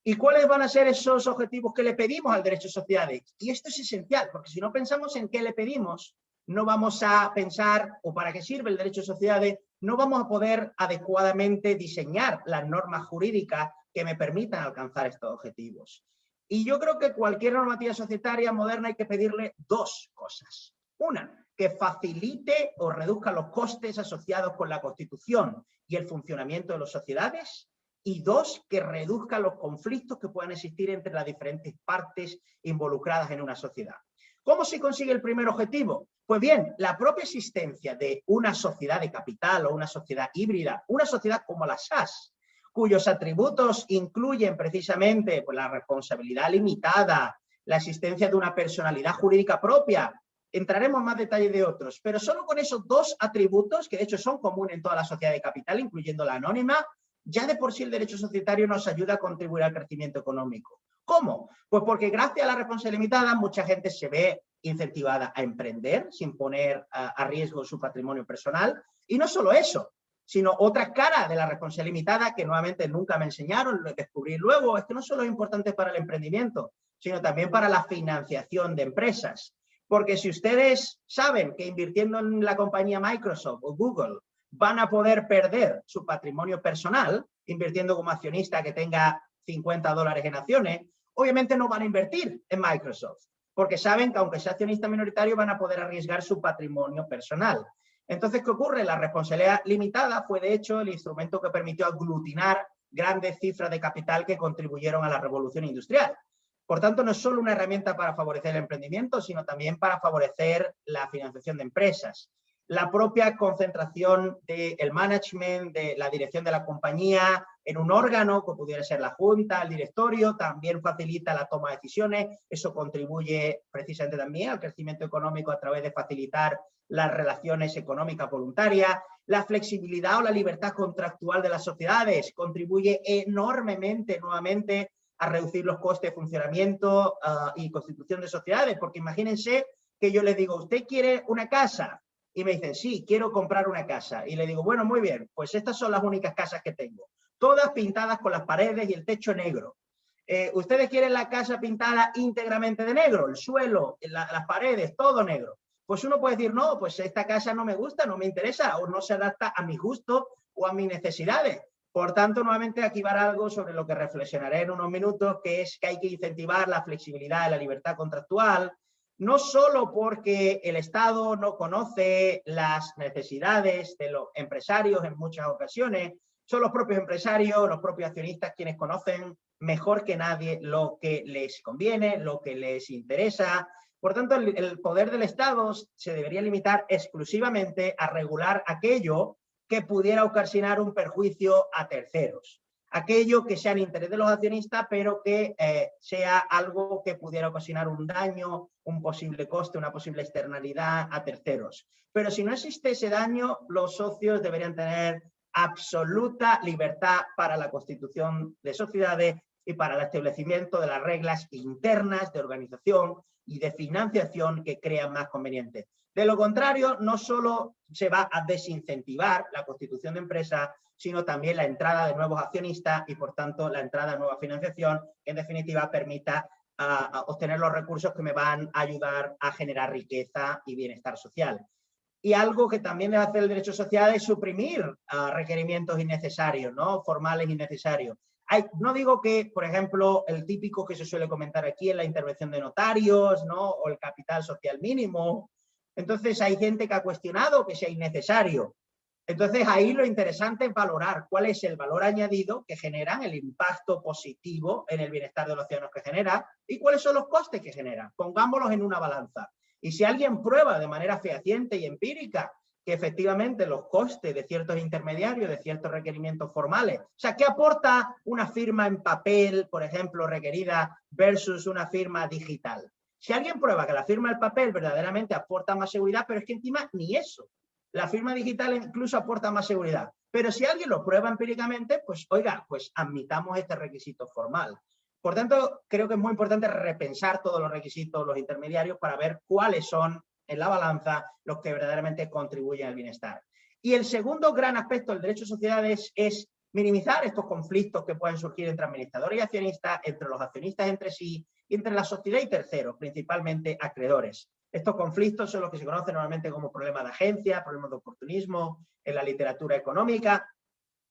¿Y cuáles van a ser esos objetivos que le pedimos al derecho de sociedades? Y esto es esencial, porque si no pensamos en qué le pedimos, no vamos a pensar, o para qué sirve el derecho de sociedades, no vamos a poder adecuadamente diseñar las normas jurídicas que me permitan alcanzar estos objetivos. Y yo creo que cualquier normativa societaria moderna hay que pedirle dos cosas. Una, que facilite o reduzca los costes asociados con la constitución y el funcionamiento de las sociedades. Y dos, que reduzca los conflictos que puedan existir entre las diferentes partes involucradas en una sociedad. ¿Cómo se consigue el primer objetivo? Pues bien, la propia existencia de una sociedad de capital o una sociedad híbrida, una sociedad como la SAS, cuyos atributos incluyen precisamente pues, la responsabilidad limitada, la existencia de una personalidad jurídica propia. Entraremos en más detalle de otros, pero solo con esos dos atributos, que de hecho son comunes en toda la sociedad de capital, incluyendo la anónima, ya de por sí el derecho societario nos ayuda a contribuir al crecimiento económico. ¿Cómo? Pues porque gracias a la responsabilidad limitada mucha gente se ve incentivada a emprender sin poner a riesgo su patrimonio personal. Y no solo eso, sino otra cara de la responsabilidad limitada que nuevamente nunca me enseñaron, lo descubrí luego, es que no solo es importante para el emprendimiento, sino también para la financiación de empresas. Porque si ustedes saben que invirtiendo en la compañía Microsoft o Google van a poder perder su patrimonio personal, invirtiendo como accionista que tenga $50 en acciones, obviamente no van a invertir en Microsoft, porque saben que aunque sea accionista minoritario van a poder arriesgar su patrimonio personal. Entonces, ¿qué ocurre? La responsabilidad limitada fue, de hecho, el instrumento que permitió aglutinar grandes cifras de capital que contribuyeron a la revolución industrial. Por tanto, no es solo una herramienta para favorecer el emprendimiento, sino también para favorecer la financiación de empresas. La propia concentración del management, de la dirección de la compañía en un órgano, que pudiera ser la junta, el directorio, también facilita la toma de decisiones. Eso contribuye precisamente también al crecimiento económico a través de facilitar las relaciones económicas voluntarias. La flexibilidad o la libertad contractual de las sociedades contribuye enormemente, nuevamente, a reducir los costes de funcionamiento y constitución de sociedades, porque imagínense que yo les digo, ¿usted quiere una casa? Y me dicen, sí, quiero comprar una casa. Y le digo, bueno, muy bien, pues estas son las únicas casas que tengo. Todas pintadas con las paredes y el techo negro. ¿Ustedes quieren la casa pintada íntegramente de negro? El suelo, las paredes, todo negro. Pues uno puede decir, no, pues esta casa no me gusta, no me interesa, o no se adapta a mi gusto o a mis necesidades. Por tanto, nuevamente aquí va algo sobre lo que reflexionaré en unos minutos, que es que hay que incentivar la flexibilidad y la libertad contractual, no solo porque el Estado no conoce las necesidades de los empresarios en muchas ocasiones, son los propios empresarios, los propios accionistas quienes conocen mejor que nadie lo que les conviene, lo que les interesa. Por tanto, el poder del Estado se debería limitar exclusivamente a regular aquello que pudiera ocasionar un perjuicio a terceros. Aquello que sea en interés de los accionistas, pero que sea algo que pudiera ocasionar un daño, un posible coste, una posible externalidad a terceros. Pero si no existe ese daño, los socios deberían tener absoluta libertad para la constitución de sociedades y para el establecimiento de las reglas internas de organización y de financiación que crean más convenientes. De lo contrario, no solo se va a desincentivar la constitución de empresas, sino también la entrada de nuevos accionistas y, por tanto, la entrada de nueva financiación, que en definitiva permita obtener los recursos que me van a ayudar a generar riqueza y bienestar social. Y algo que también debe hacer el derecho social es suprimir requerimientos innecesarios, ¿no? Formales innecesarios. No digo que, por ejemplo, el típico que se suele comentar aquí en la intervención de notarios, ¿no? O el capital social mínimo. Entonces hay gente que ha cuestionado que sea innecesario. Entonces ahí lo interesante es valorar cuál es el valor añadido que genera, el impacto positivo en el bienestar de los ciudadanos que genera y cuáles son los costes que genera. Pongámoslos en una balanza. Y si alguien prueba de manera fehaciente y empírica que efectivamente los costes de ciertos intermediarios, de ciertos requerimientos formales, o sea, ¿qué aporta una firma en papel, por ejemplo, requerida versus una firma digital? Si alguien prueba que la firma en papel verdaderamente aporta más seguridad, pero es que encima ni eso. La firma digital incluso aporta más seguridad. Pero si alguien lo prueba empíricamente, pues oiga, pues admitamos este requisito formal. Por tanto, creo que es muy importante repensar todos los requisitos, los intermediarios, para ver cuáles son en la balanza los que verdaderamente contribuyen al bienestar. Y el segundo gran aspecto del derecho de sociedades es minimizar estos conflictos que pueden surgir entre administradores y accionistas, entre los accionistas entre sí, y entre la sociedad y terceros, principalmente acreedores. Estos conflictos son los que se conocen normalmente como problemas de agencia, problemas de oportunismo en la literatura económica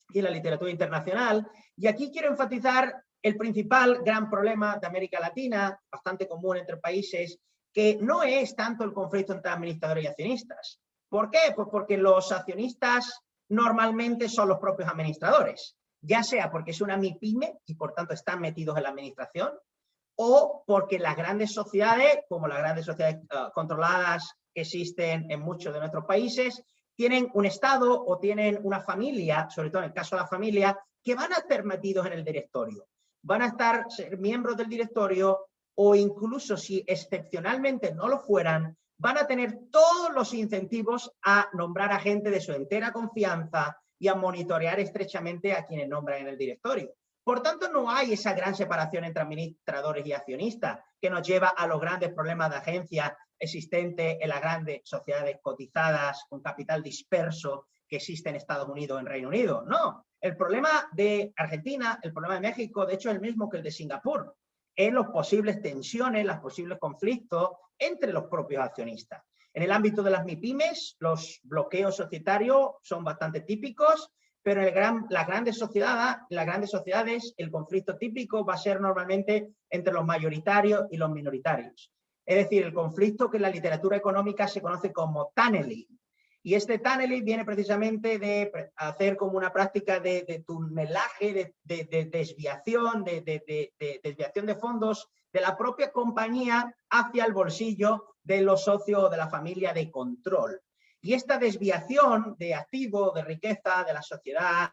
y en la literatura internacional. Y aquí quiero enfatizar el principal gran problema de América Latina, bastante común entre países, que no es tanto el conflicto entre administradores y accionistas. ¿Por qué? Pues porque los accionistas normalmente son los propios administradores, ya sea porque es una MIPYME y por tanto están metidos en la administración, o porque las grandes sociedades, como las grandes sociedades controladas que existen en muchos de nuestros países, tienen un estado o tienen una familia, sobre todo en el caso de la familia, que van a estar metidos en el directorio. Van a ser miembros del directorio, o incluso si excepcionalmente no lo fueran, van a tener todos los incentivos a nombrar a gente de su entera confianza y a monitorear estrechamente a quienes nombran en el directorio. Por tanto, no hay esa gran separación entre administradores y accionistas que nos lleva a los grandes problemas de agencia existentes en las grandes sociedades cotizadas con capital disperso que existe en Estados Unidos o en Reino Unido. No, el problema de Argentina, el problema de México, de hecho es el mismo que el de Singapur, en las posibles tensiones, los posibles conflictos entre los propios accionistas. En el ámbito de las MIPYMES, los bloqueos societarios son bastante típicos, pero en las grandes sociedades, el conflicto típico va a ser normalmente entre los mayoritarios y los minoritarios. Es decir, el conflicto que en la literatura económica se conoce como tunneling. Y este tunneling viene precisamente de hacer como una práctica de tunelaje, de desviación, desviación de fondos de la propia compañía hacia el bolsillo de los socios de la familia de control. Y esta desviación de activos, de riqueza, de la sociedad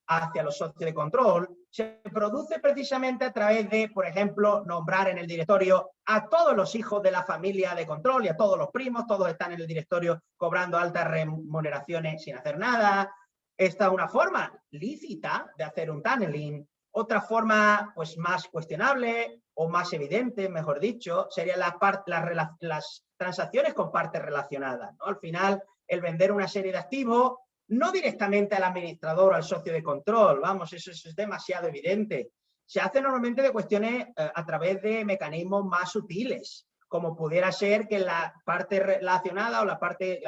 hacia los socios de control, se produce precisamente a través de, por ejemplo, nombrar en el directorio a todos los hijos de la familia de control y a todos los primos, todos están en el directorio cobrando altas remuneraciones sin hacer nada. Esta es una forma lícita de hacer un tunneling. Otra forma, pues más cuestionable o más evidente, mejor dicho, serían las transacciones con partes relacionadas, ¿no? Al final, el vender una serie de activos, no directamente al administrador o al socio de control, vamos, eso es demasiado evidente. Se hace normalmente de cuestiones a través de mecanismos más sutiles, como pudiera ser que la parte relacionada o la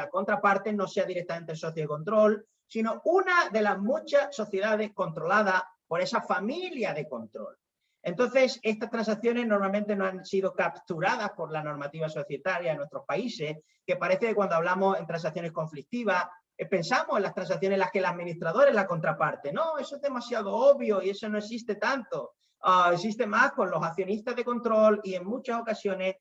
contraparte no sea directamente el socio de control, sino una de las muchas sociedades controladas por esa familia de control. Entonces, estas transacciones normalmente no han sido capturadas por la normativa societaria en nuestros países, que parece que cuando hablamos en transacciones conflictivas, pensamos en las transacciones en las que el administrador es la contraparte. No, eso es demasiado obvio y eso no existe tanto. Existe más con los accionistas de control y en muchas ocasiones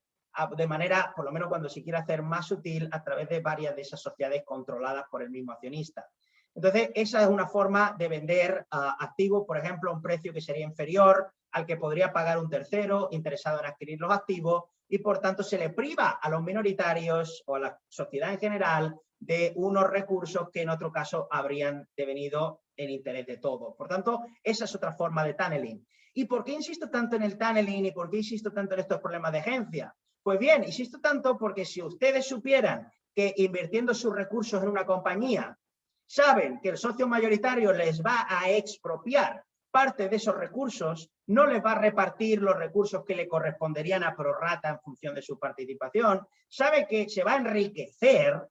de manera, por lo menos cuando se quiere hacer más sutil, a través de varias de esas sociedades controladas por el mismo accionista. Entonces, esa es una forma de vender activos, por ejemplo, a un precio que sería inferior al que podría pagar un tercero interesado en adquirir los activos y, por tanto, se le priva a los minoritarios o a la sociedad en general de unos recursos que en otro caso habrían devenido en interés de todos. Por tanto, esa es otra forma de tunneling. ¿Y por qué insisto tanto en el tunneling y por qué insisto tanto en estos problemas de agencia? Pues bien, insisto tanto porque si ustedes supieran que invirtiendo sus recursos en una compañía, saben que el socio mayoritario les va a expropiar parte de esos recursos, no les va a repartir los recursos que le corresponderían a prorrata en función de su participación, sabe que se va a enriquecer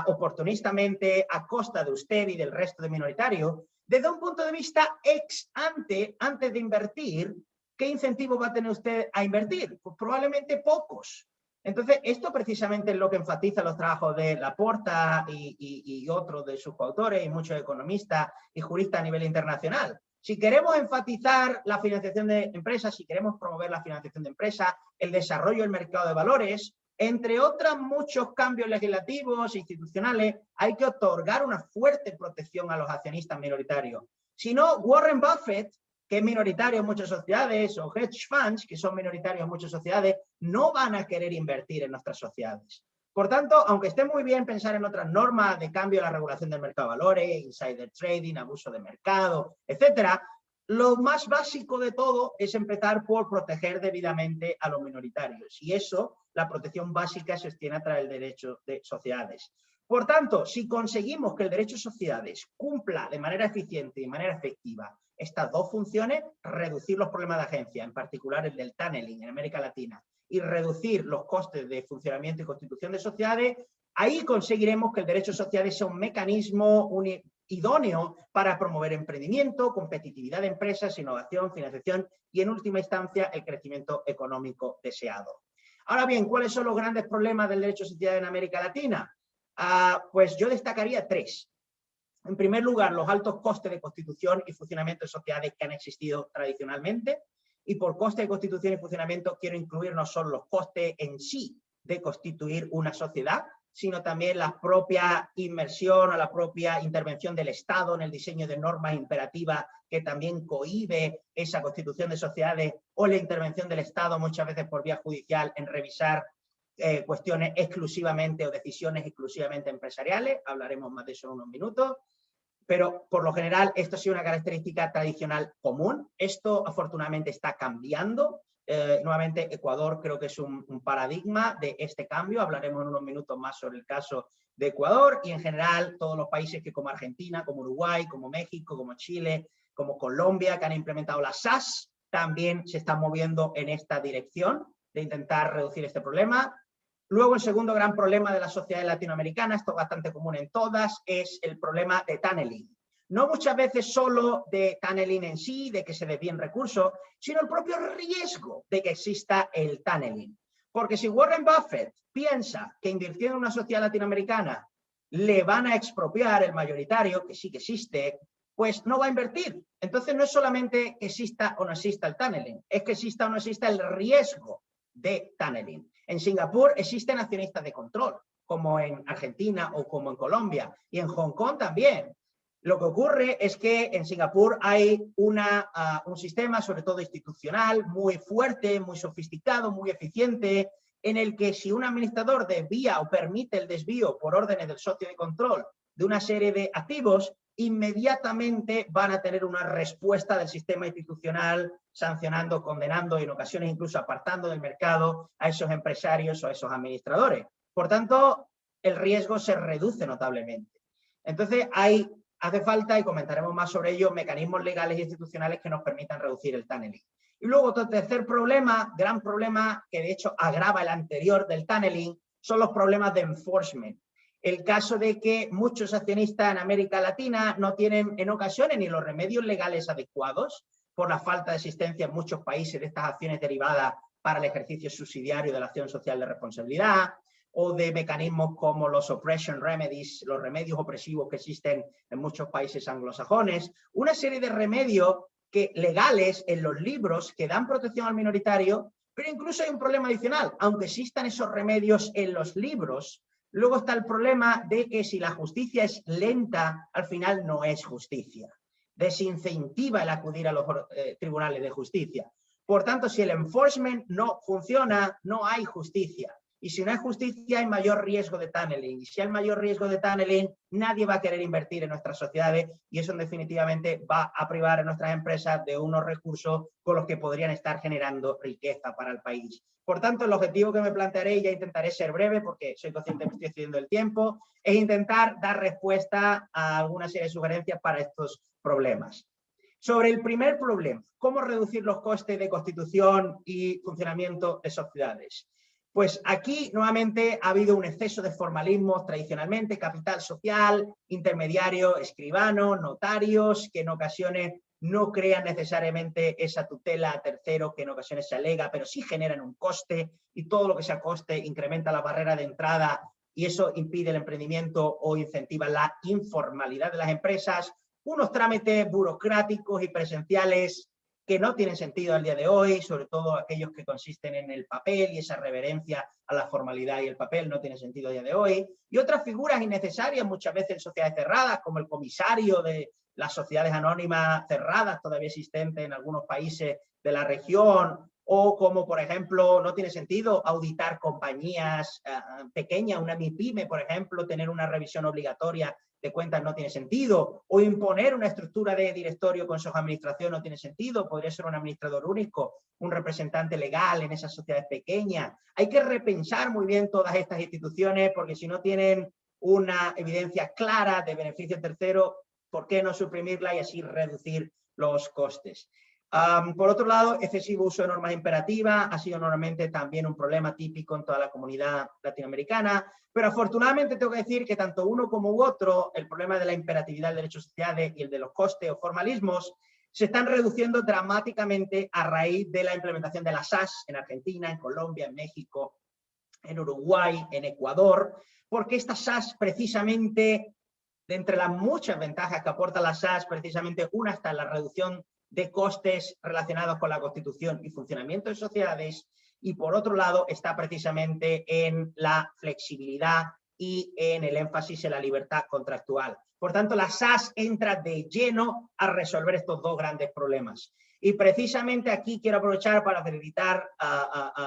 oportunistamente a costa de usted y del resto de minoritarios, desde un punto de vista ex ante, antes de invertir, ¿qué incentivo va a tener usted a invertir? Pues probablemente pocos. Entonces, esto precisamente es lo que enfatiza los trabajos de Laporta y otros de sus coautores y muchos economistas y juristas a nivel internacional. Si queremos enfatizar la financiación de empresas, si queremos promover la financiación de empresas, el desarrollo del mercado de valores, entre otros muchos cambios legislativos e institucionales, hay que otorgar una fuerte protección a los accionistas minoritarios. Si no, Warren Buffett, que es minoritario en muchas sociedades, o hedge funds, que son minoritarios en muchas sociedades, no van a querer invertir en nuestras sociedades. Por tanto, aunque esté muy bien pensar en otras normas de cambio de la regulación del mercado de valores, insider trading, abuso de mercado, etcétera, Lo más básico de todo es empezar por proteger debidamente a los minoritarios, y eso, la protección básica, se obtiene a través del derecho de sociedades. Por tanto, si conseguimos que el derecho de sociedades cumpla de manera eficiente y de manera efectiva estas dos funciones, reducir los problemas de agencia, en particular el del tunneling en América Latina, y reducir los costes de funcionamiento y constitución de sociedades, ahí conseguiremos que el derecho de sociedades sea un mecanismo idóneo para promover emprendimiento, competitividad de empresas, innovación, financiación y, en última instancia, el crecimiento económico deseado. Ahora bien, ¿cuáles son los grandes problemas del derecho de sociedades en América Latina? Pues yo destacaría tres. En primer lugar, los altos costes de constitución y funcionamiento de sociedades que han existido tradicionalmente. Y por coste de constitución y funcionamiento quiero incluir no solo los costes en sí de constituir una sociedad, sino también la propia inmersión o la propia intervención del Estado en el diseño de normas imperativas que también cohíbe esa constitución de sociedades, o la intervención del Estado muchas veces por vía judicial en revisar cuestiones exclusivamente o decisiones exclusivamente empresariales. Hablaremos más de eso en unos minutos. Pero por lo general esto ha sido una característica tradicional común. Esto afortunadamente está cambiando. Nuevamente Ecuador creo que es un paradigma de este cambio. Hablaremos en unos minutos más sobre el caso de Ecuador, y en general todos los países que, como Argentina, como Uruguay, como México, como Chile, como Colombia, que han implementado la SAS, también se están moviendo en esta dirección de intentar reducir este problema. Luego, el segundo gran problema de las sociedades latinoamericanas, esto es bastante común en todas, es el problema de tunneling. No muchas veces solo de tunneling en sí, de que se desvíen recursos, sino el propio riesgo de que exista el tunneling. Porque si Warren Buffett piensa que invirtiendo en una sociedad latinoamericana le van a expropiar el mayoritario, que sí que existe, pues no va a invertir. Entonces no es solamente que exista o no exista el tunneling, es que exista o no exista el riesgo de tunneling. En Singapur existen accionistas de control, como en Argentina o como en Colombia, y en Hong Kong también. Lo que ocurre es que en Singapur hay un sistema, sobre todo institucional, muy fuerte, muy sofisticado, muy eficiente, en el que si un administrador desvía o permite el desvío por órdenes del socio de control de una serie de activos, inmediatamente van a tener una respuesta del sistema institucional, sancionando, condenando y en ocasiones incluso apartando del mercado a esos empresarios o a esos administradores. Por tanto, el riesgo se reduce notablemente. Entonces, hace falta, y comentaremos más sobre ello, mecanismos legales e institucionales que nos permitan reducir el tunneling. Y luego otro tercer problema, gran problema, que de hecho agrava el anterior del tunneling, son los problemas de enforcement. El caso de que muchos accionistas en América Latina no tienen en ocasiones ni los remedios legales adecuados por la falta de existencia en muchos países de estas acciones derivadas para el ejercicio subsidiario de la acción social de responsabilidad, o de mecanismos como los oppression remedies, los remedios opresivos que existen en muchos países anglosajones, una serie de remedios legales en los libros que dan protección al minoritario, pero incluso hay un problema adicional. Aunque existan esos remedios en los libros, luego está el problema de que si la justicia es lenta, al final no es justicia. Desincentiva el acudir a los tribunales de justicia. Por tanto, si el enforcement no funciona, no hay justicia. Y si no hay justicia, hay mayor riesgo de tunneling. Y si hay mayor riesgo de tunneling, nadie va a querer invertir en nuestras sociedades, y eso definitivamente va a privar a nuestras empresas de unos recursos con los que podrían estar generando riqueza para el país. Por tanto, el objetivo que me plantearé, y ya intentaré ser breve porque soy consciente que estoy excediendo el tiempo, es intentar dar respuesta a alguna serie de sugerencias para estos problemas. Sobre el primer problema, ¿cómo reducir los costes de constitución y funcionamiento de sociedades? Pues aquí nuevamente ha habido un exceso de formalismos tradicionalmente, capital social, intermediario, escribano, notarios, que en ocasiones no crean necesariamente esa tutela a tercero que en ocasiones se alega, pero sí generan un coste, y todo lo que sea coste incrementa la barrera de entrada y eso impide el emprendimiento o incentiva la informalidad de las empresas. Unos trámites burocráticos y presenciales que no tienen sentido al día de hoy, sobre todo aquellos que consisten en el papel, y esa reverencia a la formalidad y el papel no tiene sentido al día de hoy. Y otras figuras innecesarias, muchas veces en sociedades cerradas, como el comisario de las sociedades anónimas cerradas, todavía existentes en algunos países de la región, o como, por ejemplo, no tiene sentido auditar compañías pequeñas, una MIPYME, por ejemplo, tener una revisión obligatoria de cuentas no tiene sentido, o imponer una estructura de directorio, consejo de administración no tiene sentido, podría ser un administrador único, un representante legal en esas sociedades pequeñas. Hay que repensar muy bien todas estas instituciones, porque si no tienen una evidencia clara de beneficio tercero, ¿por qué no suprimirla y así reducir los costes? Por otro lado, excesivo uso de normas imperativas ha sido normalmente también un problema típico en toda la comunidad latinoamericana, pero afortunadamente tengo que decir que tanto uno como otro, el problema de la imperatividad del derecho social y el de los costes o formalismos, se están reduciendo dramáticamente a raíz de la implementación de las SAS en Argentina, en Colombia, en México, en Uruguay, en Ecuador, porque estas SAS precisamente, de entre las muchas ventajas que aporta la SAS, precisamente una está en la reducción de costes relacionados con la constitución y funcionamiento de sociedades, y por otro lado está precisamente en la flexibilidad y en el énfasis en la libertad contractual. Por tanto, la SAS entra de lleno a resolver estos dos grandes problemas. Y precisamente aquí quiero aprovechar para felicitar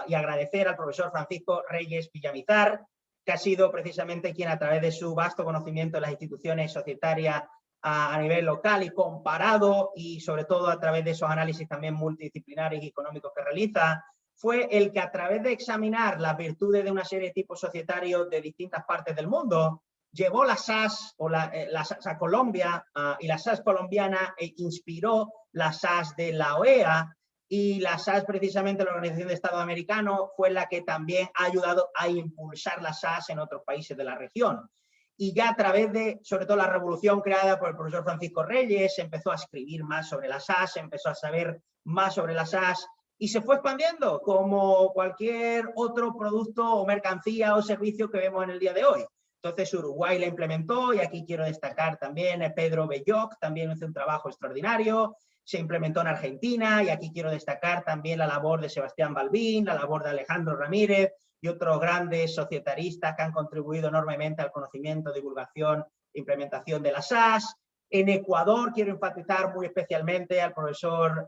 y agradecer al profesor Francisco Reyes Villamizar, que ha sido precisamente quien a través de su vasto conocimiento de las instituciones societarias a nivel local y comparado, y sobre todo a través de esos análisis también multidisciplinares y económicos que realiza, fue el que a través de examinar las virtudes de una serie de tipos societarios de distintas partes del mundo, llevó la SAS o la SAS a Colombia y la SAS colombiana inspiró la SAS de la OEA, y la SAS, precisamente la Organización de Estados Americanos, fue la que también ha ayudado a impulsar la SAS en otros países de la región. Y ya a través de, sobre todo, la revolución creada por el profesor Francisco Reyes, se empezó a escribir más sobre la SAS, se empezó a saber más sobre la SAS, y se fue expandiendo como cualquier otro producto o mercancía o servicio que vemos en el día de hoy. Entonces Uruguay la implementó, y aquí quiero destacar también a Pedro Belloc, también hizo un trabajo extraordinario. Se implementó en Argentina, y aquí quiero destacar también la labor de Sebastián Balbín, la labor de Alejandro Ramírez y otros grandes societaristas que han contribuido enormemente al conocimiento, divulgación e implementación de la SAS. En Ecuador quiero enfatizar muy especialmente al profesor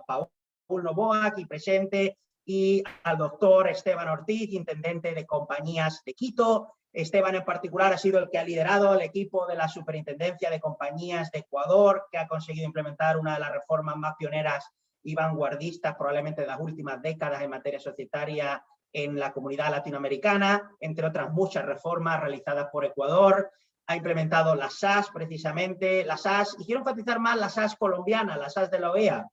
Paul Novoa, aquí presente, y al doctor Esteban Ortiz, intendente de Compañías de Quito. Esteban en particular ha sido el que ha liderado el equipo de la Superintendencia de Compañías de Ecuador, que ha conseguido implementar una de las reformas más pioneras y vanguardistas probablemente de las últimas décadas en materia societaria en la comunidad latinoamericana, entre otras muchas reformas realizadas por Ecuador. Ha implementado la SAS, precisamente, la SAS, y quiero enfatizar más la SAS colombiana, la SAS de la OEA,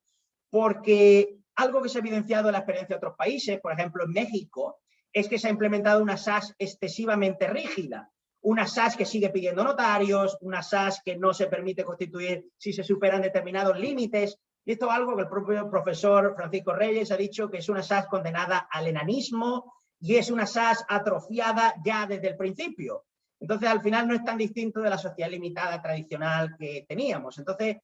porque algo que se ha evidenciado en la experiencia de otros países, por ejemplo en México, es que se ha implementado una SAS excesivamente rígida, una SAS que sigue pidiendo notarios, una SAS que no se permite constituir si se superan determinados límites, y esto es algo que el propio profesor Francisco Reyes ha dicho, que es una SAS condenada al enanismo y es una SAS atrofiada ya desde el principio. Entonces al final no es tan distinto de la sociedad limitada tradicional que teníamos. Entonces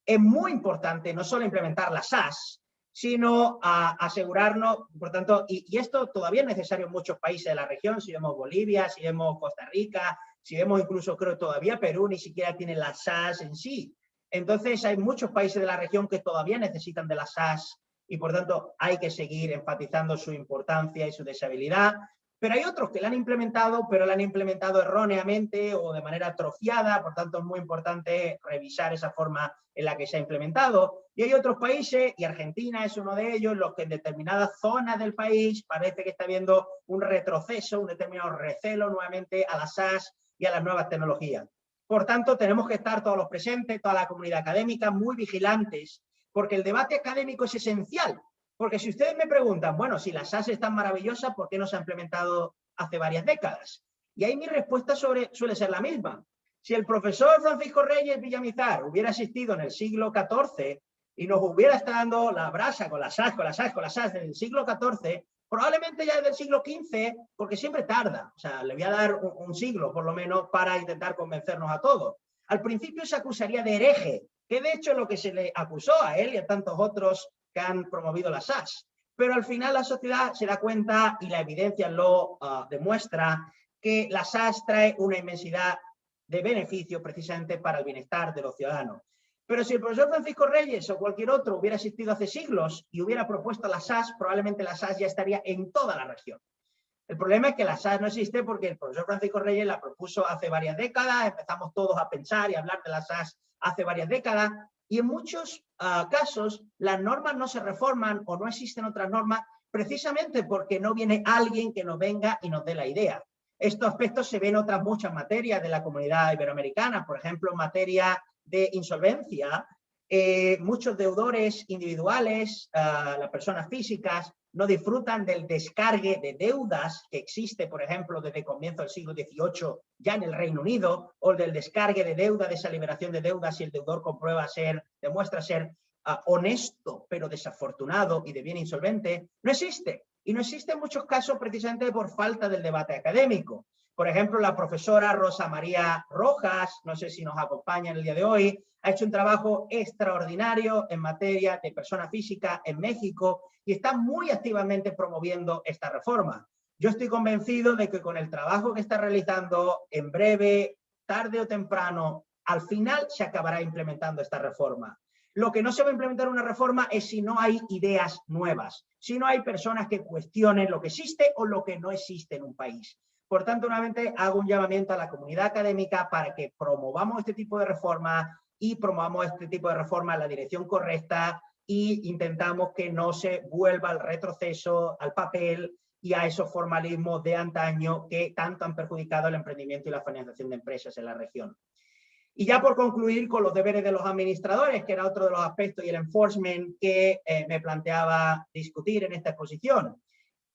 es muy importante no solo implementar la SAS, sino asegurarnos, por tanto, y esto todavía es necesario en muchos países de la región, si vemos Bolivia, si vemos Costa Rica, si vemos incluso creo todavía Perú, ni siquiera tiene la SAS en sí. Entonces hay muchos países de la región que todavía necesitan de la SAS, y por tanto hay que seguir enfatizando su importancia y su deseabilidad. Pero hay otros que la han implementado, pero la han implementado erróneamente o de manera atrofiada, por tanto es muy importante revisar esa forma en la que se ha implementado. Y hay otros países, y Argentina es uno de ellos, en los que en determinadas zonas del país parece que está habiendo un retroceso, un determinado recelo nuevamente a la SAS y a las nuevas tecnologías. Por tanto, tenemos que estar todos los presentes, toda la comunidad académica, muy vigilantes, porque el debate académico es esencial. Porque si ustedes me preguntan, bueno, si la SAS es tan maravillosa, ¿por qué no se ha implementado hace varias décadas? Y ahí mi respuesta suele ser la misma. Si el profesor Francisco Reyes Villamizar hubiera asistido en el siglo XIV y nos hubiera estado dando la brasa con la SAS, en el siglo XIV, probablemente ya desde el siglo XV, porque siempre tarda, o sea, le voy a dar un siglo por lo menos para intentar convencernos a todos. Al principio se acusaría de hereje, que de hecho es lo que se le acusó a él y a tantos otros que han promovido la SAS. Pero al final la sociedad se da cuenta, y la evidencia lo demuestra, que la SAS trae una inmensidad de beneficios precisamente para el bienestar de los ciudadanos. Pero si el profesor Francisco Reyes o cualquier otro hubiera asistido hace siglos y hubiera propuesto la SAS, probablemente la SAS ya estaría en toda la región. El problema es que la SAS no existe porque el profesor Francisco Reyes la propuso hace varias décadas, empezamos todos a pensar y a hablar de la SAS hace varias décadas, y en muchos casos las normas no se reforman o no existen otras normas precisamente porque no viene alguien que nos venga y nos dé la idea. Estos aspectos se ven en otras muchas materias de la comunidad iberoamericana, por ejemplo, en materia de insolvencia, muchos deudores individuales, las personas físicas, no disfrutan del descargue de deudas que existe, por ejemplo, desde el comienzo del siglo XVIII ya en el Reino Unido, o del descargue de deuda, de esa liberación de deudas si el deudor demuestra ser honesto, pero desafortunado y de bien insolvente. No existe. Y no existe en muchos casos precisamente por falta del debate académico. Por ejemplo, la profesora Rosa María Rojas, no sé si nos acompaña en el día de hoy, ha hecho un trabajo extraordinario en materia de persona física en México y está muy activamente promoviendo esta reforma. Yo estoy convencido de que con el trabajo que está realizando, en breve, tarde o temprano, al final se acabará implementando esta reforma. Lo que no se va a implementar una reforma es si no hay ideas nuevas, si no hay personas que cuestionen lo que existe o lo que no existe en un país. Por tanto, nuevamente hago un llamamiento a la comunidad académica para que promovamos este tipo de reforma y promovamos este tipo de reforma en la dirección correcta y intentamos que no se vuelva al retroceso, al papel y a esos formalismos de antaño que tanto han perjudicado el emprendimiento y la financiación de empresas en la región. Y ya por concluir con los deberes de los administradores, que era otro de los aspectos, y el enforcement que me planteaba discutir en esta exposición.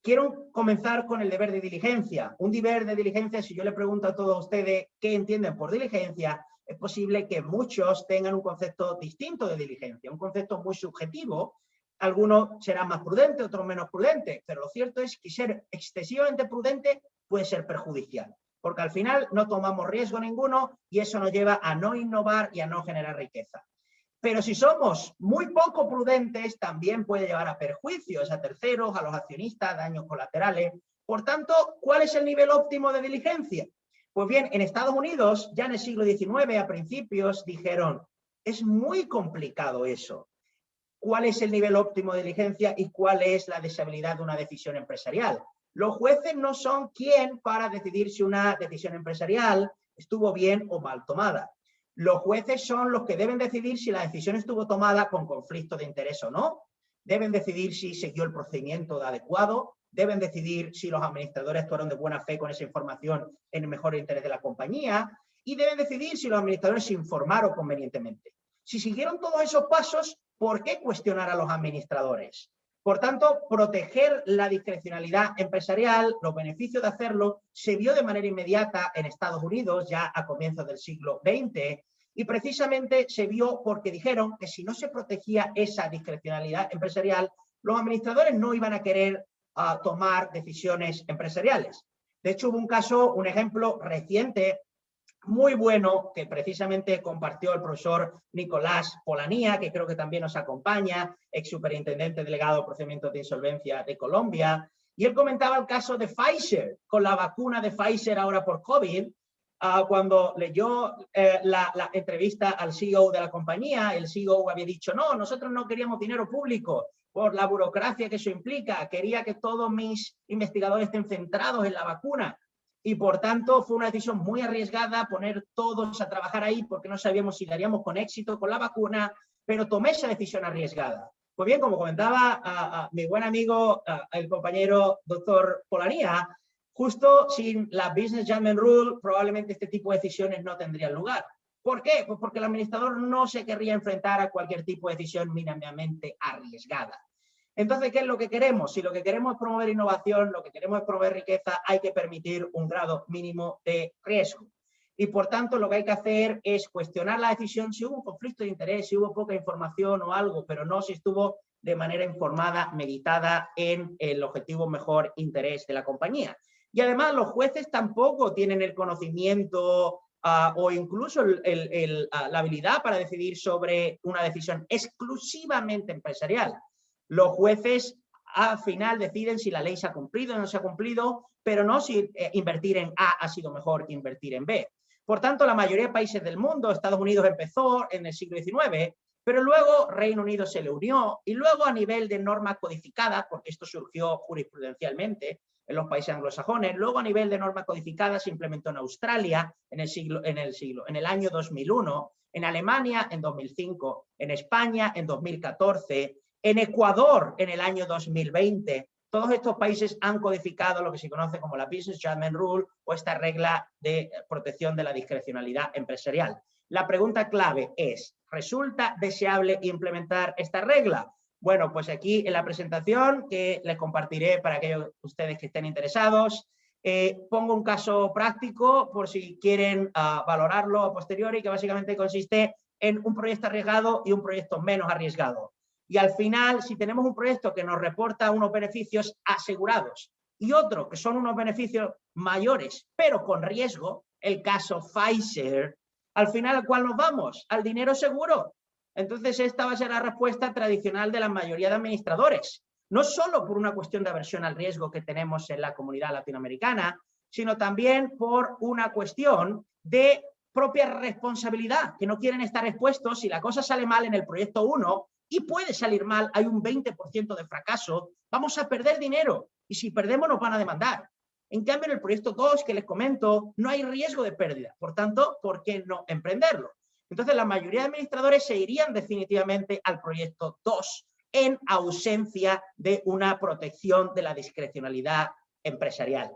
Quiero comenzar con el deber de diligencia. Un deber de diligencia, si yo le pregunto a todos ustedes qué entienden por diligencia, es posible que muchos tengan un concepto distinto de diligencia, un concepto muy subjetivo. Algunos serán más prudentes, otros menos prudentes, pero lo cierto es que ser excesivamente prudente puede ser perjudicial, porque al final no tomamos riesgo ninguno y eso nos lleva a no innovar y a no generar riqueza. Pero si somos muy poco prudentes, también puede llevar a perjuicios a terceros, a los accionistas, daños colaterales. Por tanto, ¿cuál es el nivel óptimo de diligencia? Pues bien, en Estados Unidos, ya en el siglo XIX, a principios, dijeron, es muy complicado eso. ¿Cuál es el nivel óptimo de diligencia y cuál es la deseabilidad de una decisión empresarial? Los jueces no son quien para decidir si una decisión empresarial estuvo bien o mal tomada. Los jueces son los que deben decidir si la decisión estuvo tomada con conflicto de interés o no, deben decidir si siguió el procedimiento adecuado, deben decidir si los administradores actuaron de buena fe con esa información en el mejor interés de la compañía y deben decidir si los administradores se informaron convenientemente. Si siguieron todos esos pasos, ¿por qué cuestionar a los administradores? Por tanto, proteger la discrecionalidad empresarial, los beneficios de hacerlo, se vio de manera inmediata en Estados Unidos ya a comienzos del siglo XX y precisamente se vio porque dijeron que si no se protegía esa discrecionalidad empresarial, los administradores no iban a querer tomar decisiones empresariales. De hecho, hubo un caso, un ejemplo reciente muy bueno que precisamente compartió el profesor Nicolás Polanía, que creo que también nos acompaña, ex superintendente delegado de procedimientos de insolvencia de Colombia, y él comentaba el caso de Pfizer, con la vacuna de Pfizer ahora por COVID, cuando leyó la entrevista al CEO de la compañía, el CEO había dicho, no, nosotros no queríamos dinero público por la burocracia que eso implica, quería que todos mis investigadores estén centrados en la vacuna. Y por tanto fue una decisión muy arriesgada poner todos a trabajar ahí porque no sabíamos si daríamos con éxito con la vacuna, pero tomé esa decisión arriesgada. Pues bien, como comentaba mi buen amigo, el compañero doctor Polanía, justo sin la Business Judgment Rule probablemente este tipo de decisiones no tendrían lugar. ¿Por qué? Pues porque el administrador no se querría enfrentar a cualquier tipo de decisión mínimamente arriesgada. Entonces, ¿qué es lo que queremos? Si lo que queremos es promover innovación, lo que queremos es promover riqueza, hay que permitir un grado mínimo de riesgo. Y por tanto, lo que hay que hacer es cuestionar la decisión si hubo un conflicto de interés, si hubo poca información o algo, pero no si estuvo de manera informada, meditada en el objetivo mejor interés de la compañía. Y además, los jueces tampoco tienen el conocimiento o incluso la habilidad para decidir sobre una decisión exclusivamente empresarial. Los jueces al final deciden si la ley se ha cumplido o no se ha cumplido, pero no si invertir en A ha sido mejor que invertir en B. Por tanto, la mayoría de países del mundo, Estados Unidos empezó en el siglo XIX, pero luego Reino Unido se le unió y luego a nivel de norma codificada, porque esto surgió jurisprudencialmente, en los países anglosajones. Luego, a nivel de norma codificada, se implementó en Australia en el año 2001, en Alemania en 2005, en España en 2014, en Ecuador en el año 2020. Todos estos países han codificado lo que se conoce como la Business Judgment Rule o esta regla de protección de la discrecionalidad empresarial. La pregunta clave es, ¿resulta deseable implementar esta regla? Bueno, pues aquí en la presentación que les compartiré para aquellos ustedes que estén interesados, pongo un caso práctico por si quieren valorarlo a posteriori, que básicamente consiste en un proyecto arriesgado y un proyecto menos arriesgado. Y al final, si tenemos un proyecto que nos reporta unos beneficios asegurados y otro que son unos beneficios mayores, pero con riesgo, el caso Pfizer, al final, ¿a cuál nos vamos? Al dinero seguro. Entonces, esta va a ser la respuesta tradicional de la mayoría de administradores. No solo por una cuestión de aversión al riesgo que tenemos en la comunidad latinoamericana, sino también por una cuestión de propia responsabilidad, que no quieren estar expuestos si la cosa sale mal en el proyecto 1 y puede salir mal, hay un 20% de fracaso, vamos a perder dinero y si perdemos nos van a demandar. En cambio, en el proyecto 2 que les comento, no hay riesgo de pérdida, por tanto, ¿por qué no emprenderlo? Entonces, la mayoría de administradores se irían definitivamente al proyecto 2 en ausencia de una protección de la discrecionalidad empresarial.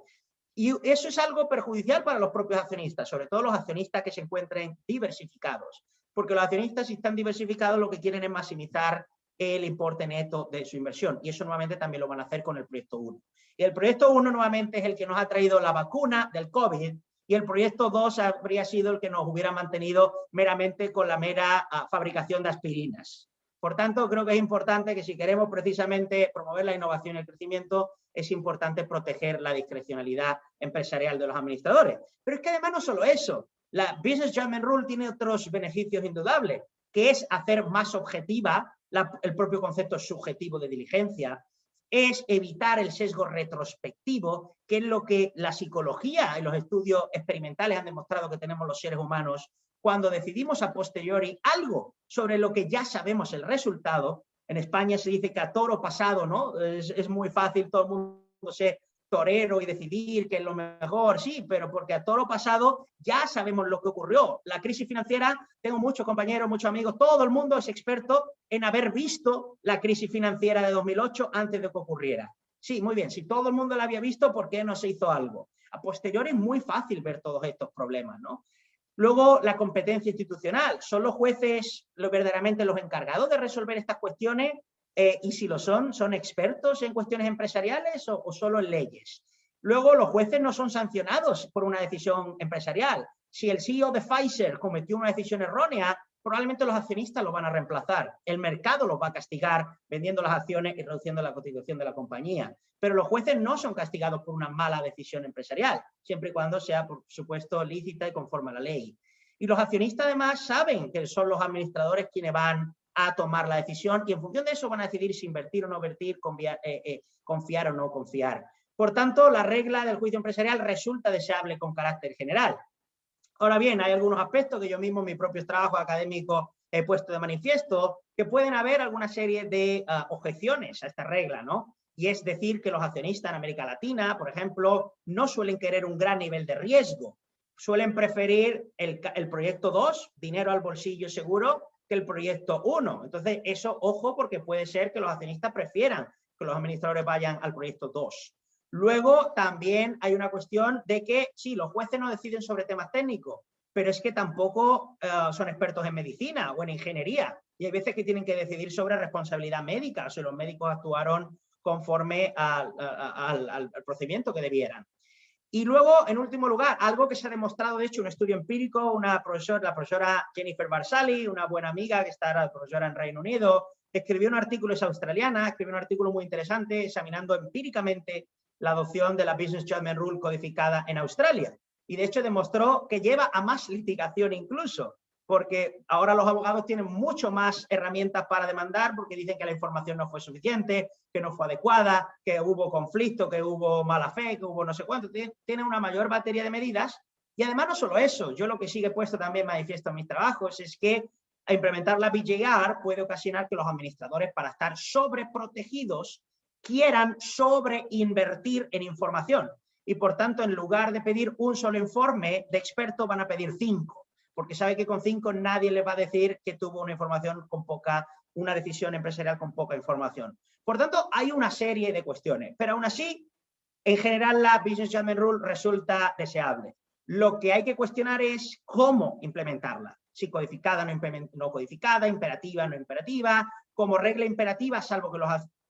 Y eso es algo perjudicial para los propios accionistas, sobre todo los accionistas que se encuentren diversificados, porque los accionistas, si están diversificados, lo que quieren es maximizar el importe neto de su inversión, y eso nuevamente también lo van a hacer con el proyecto 1. Y el proyecto 1 nuevamente es el que nos ha traído la vacuna del COVID, y el proyecto 2 habría sido el que nos hubiera mantenido meramente con la mera fabricación de aspirinas. Por tanto, creo que es importante que si queremos precisamente promover la innovación y el crecimiento, es importante proteger la discrecionalidad empresarial de los administradores. Pero es que además no solo eso, la Business Judgment Rule tiene otros beneficios indudables, que es hacer más objetiva el propio concepto subjetivo de diligencia, es evitar el sesgo retrospectivo, que es lo que la psicología y los estudios experimentales han demostrado que tenemos los seres humanos cuando decidimos a posteriori algo sobre lo que ya sabemos el resultado. En España se dice que a toro pasado, ¿no? Es muy fácil, todo el mundo ser torero y decidir que es lo mejor, sí, pero porque a toro pasado ya sabemos lo que ocurrió. La crisis financiera, tengo muchos compañeros, muchos amigos, todo el mundo es experto en haber visto la crisis financiera de 2008 antes de que ocurriera. Sí, muy bien, si todo el mundo la había visto, ¿por qué no se hizo algo? A posteriori es muy fácil ver todos estos problemas, ¿no? Luego, la competencia institucional. ¿Son los jueces verdaderamente los encargados de resolver estas cuestiones? Y si lo son expertos en cuestiones empresariales o solo en leyes. Luego, los jueces no son sancionados por una decisión empresarial. Si el CEO de Pfizer cometió una decisión errónea, probablemente los accionistas lo van a reemplazar. El mercado los va a castigar vendiendo las acciones y reduciendo la cotización de la compañía. Pero los jueces no son castigados por una mala decisión empresarial, siempre y cuando sea, por supuesto, lícita y conforme a la ley. Y los accionistas además saben que son los administradores quienes van a tomar la decisión y en función de eso van a decidir si invertir o no invertir, confiar o no confiar. Por tanto, la regla del juicio empresarial resulta deseable con carácter general. Ahora bien, hay algunos aspectos que yo mismo en mis propios trabajos académicos he puesto de manifiesto que pueden haber alguna serie de objeciones a esta regla, ¿no? Y es decir que los accionistas en América Latina, por ejemplo, no suelen querer un gran nivel de riesgo. Suelen preferir el proyecto 2, dinero al bolsillo seguro, que el proyecto 1. Entonces, eso, ojo, porque puede ser que los accionistas prefieran que los administradores vayan al proyecto 2. Luego, también hay una cuestión de que, sí, los jueces no deciden sobre temas técnicos, pero es que tampoco son expertos en medicina o en ingeniería. Y hay veces que tienen que decidir sobre responsabilidad médica, o si los médicos actuaron conforme al procedimiento que debieran. Y luego, en último lugar, algo que se ha demostrado, de hecho, un estudio empírico, la profesora Jennifer Barsali, una buena amiga que está profesora en Reino Unido, escribió un artículo, es australiana, escribió un artículo muy interesante examinando empíricamente la adopción de la Business Judgment Rule codificada en Australia. Y de hecho demostró que lleva a más litigación incluso, porque ahora los abogados tienen mucho más herramientas para demandar porque dicen que la información no fue suficiente, que no fue adecuada, que hubo conflicto, que hubo mala fe, que hubo no sé cuánto. Tienen una mayor batería de medidas y además no solo eso, yo lo que sí que he puesto también manifiesto en mis trabajos es que implementar la BJR puede ocasionar que los administradores, para estar sobreprotegidos, quieran sobreinvertir en información. Y por tanto, en lugar de pedir un solo informe de experto, van a pedir 5, porque sabe que con 5 nadie le va a decir que tuvo una información con una decisión empresarial con poca información. Por tanto, hay una serie de cuestiones, pero aún así, en general, la Business Judgment Rule resulta deseable. Lo que hay que cuestionar es cómo implementarla. Si codificada, no codificada, imperativa, no imperativa, como regla imperativa, salvo que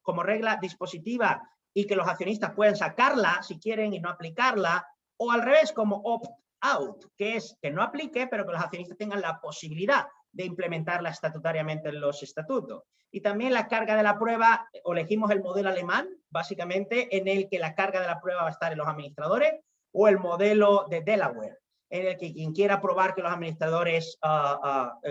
como regla dispositiva y que los accionistas puedan sacarla si quieren y no aplicarla, o al revés, como opt-out, que es que no aplique, pero que los accionistas tengan la posibilidad de implementarla estatutariamente en los estatutos. Y también la carga de la prueba, o elegimos el modelo alemán, básicamente, en el que la carga de la prueba va a estar en los administradores, o el modelo de Delaware, en el que quien quiera probar que los administradores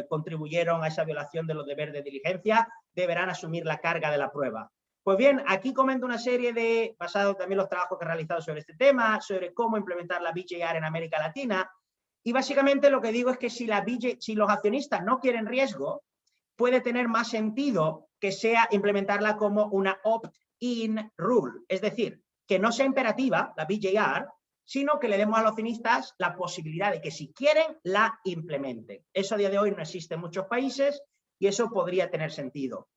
contribuyeron a esa violación de los deberes de diligencia, deberán asumir la carga de la prueba. Pues bien, aquí comento una serie basado también en los trabajos que he realizado sobre este tema, sobre cómo implementar la BJR en América Latina, y básicamente lo que digo es que si los accionistas no quieren riesgo, puede tener más sentido que sea implementarla como una opt-in rule, es decir, que no sea imperativa, la BJR, sino que le demos a los accionistas la posibilidad de que si quieren, la implementen. Eso a día de hoy no existe en muchos países y eso podría tener sentido.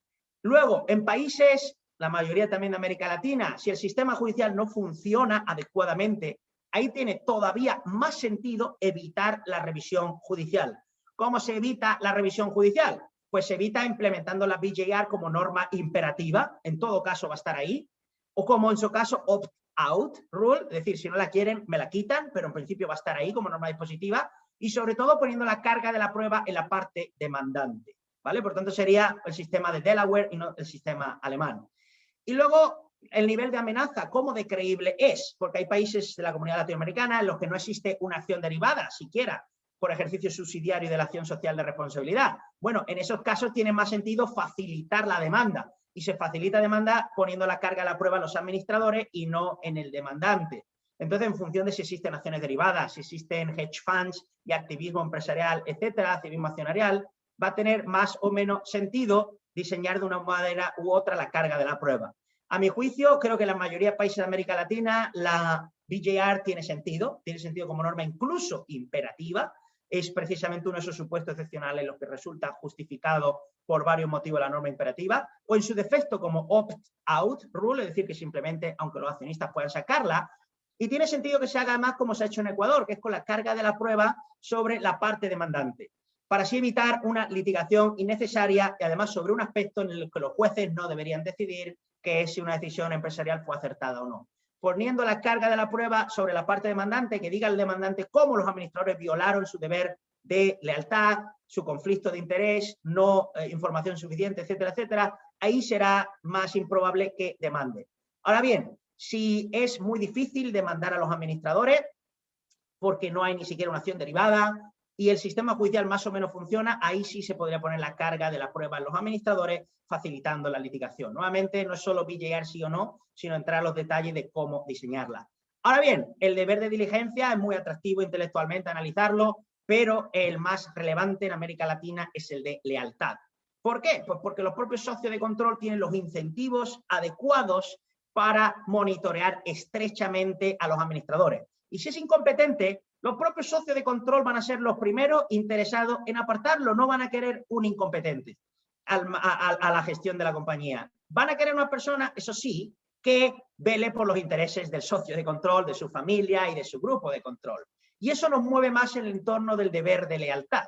Luego, en países, la mayoría también de América Latina, si el sistema judicial no funciona adecuadamente, ahí tiene todavía más sentido evitar la revisión judicial. ¿Cómo se evita la revisión judicial? Pues se evita implementando la BJR como norma imperativa, en todo caso va a estar ahí, o como en su caso opt-out rule, es decir, si no la quieren, me la quitan, pero en principio va a estar ahí como norma dispositiva, y sobre todo poniendo la carga de la prueba en la parte demandante, ¿vale? Por tanto, sería el sistema de Delaware y no el sistema alemán. Y luego, el nivel de amenaza, ¿cómo de creíble es? Porque hay países de la comunidad latinoamericana en los que no existe una acción derivada, siquiera, por ejercicio subsidiario de la acción social de responsabilidad. Bueno, en esos casos tiene más sentido facilitar la demanda, y se facilita demanda poniendo la carga de la prueba a los administradores y no en el demandante. Entonces, en función de si existen acciones derivadas, si existen hedge funds y activismo empresarial, etcétera, activismo accionarial, va a tener más o menos sentido diseñar de una manera u otra la carga de la prueba. A mi juicio, creo que en la mayoría de países de América Latina la BJR tiene sentido como norma incluso imperativa. Es precisamente uno de esos supuestos excepcionales en los que resulta justificado por varios motivos la norma imperativa, o en su defecto como opt-out rule, es decir, que simplemente, aunque los accionistas puedan sacarla, y tiene sentido que se haga más como se ha hecho en Ecuador, que es con la carga de la prueba sobre la parte demandante, para así evitar una litigación innecesaria y además sobre un aspecto en el que los jueces no deberían decidir, que es si una decisión empresarial fue acertada o no. Poniendo la carga de la prueba sobre la parte demandante, que diga el demandante cómo los administradores violaron su deber de lealtad, su conflicto de interés, no información suficiente, etcétera, etcétera, ahí será más improbable que demande. Ahora bien, si es muy difícil demandar a los administradores porque no hay ni siquiera una acción derivada y el sistema judicial más o menos funciona, ahí sí se podría poner la carga de la prueba en los administradores, facilitando la litigación. Nuevamente, no es solo BJR sí o no, sino entrar a los detalles de cómo diseñarla. Ahora bien, el deber de diligencia es muy atractivo intelectualmente analizarlo, pero el más relevante en América Latina es el de lealtad. ¿Por qué? Pues porque los propios socios de control tienen los incentivos adecuados para monitorear estrechamente a los administradores. Y si es incompetente, los propios socios de control van a ser los primeros interesados en apartarlo, no van a querer un incompetente a la gestión de la compañía. Van a querer una persona, eso sí, que vele por los intereses del socio de control, de su familia y de su grupo de control. Y eso nos mueve más en el entorno del deber de lealtad.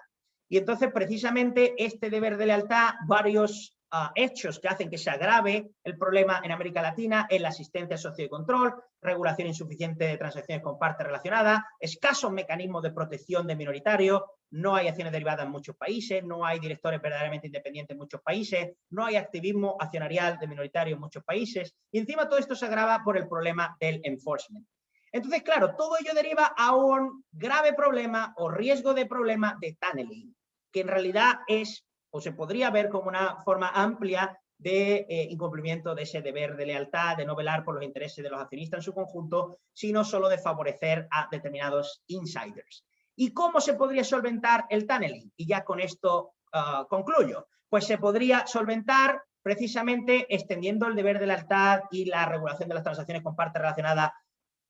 Y entonces, precisamente, este deber de lealtad, varios hechos que hacen que se agrave el problema en América Latina es la asistencia socio de control, regulación insuficiente de transacciones con partes relacionadas, escasos mecanismos de protección de minoritarios, no hay acciones derivadas en muchos países, no hay directores verdaderamente independientes en muchos países, no hay activismo accionarial de minoritarios en muchos países, y encima todo esto se agrava por el problema del enforcement. Entonces, claro, todo ello deriva a un grave problema o riesgo de problema de tunneling, que en realidad es o se podría ver como una forma amplia de incumplimiento de ese deber de lealtad, de no velar por los intereses de los accionistas en su conjunto, sino solo de favorecer a determinados insiders. ¿Y cómo se podría solventar el tunneling? Y ya con esto concluyo. Pues se podría solventar precisamente extendiendo el deber de lealtad y la regulación de las transacciones con parte relacionada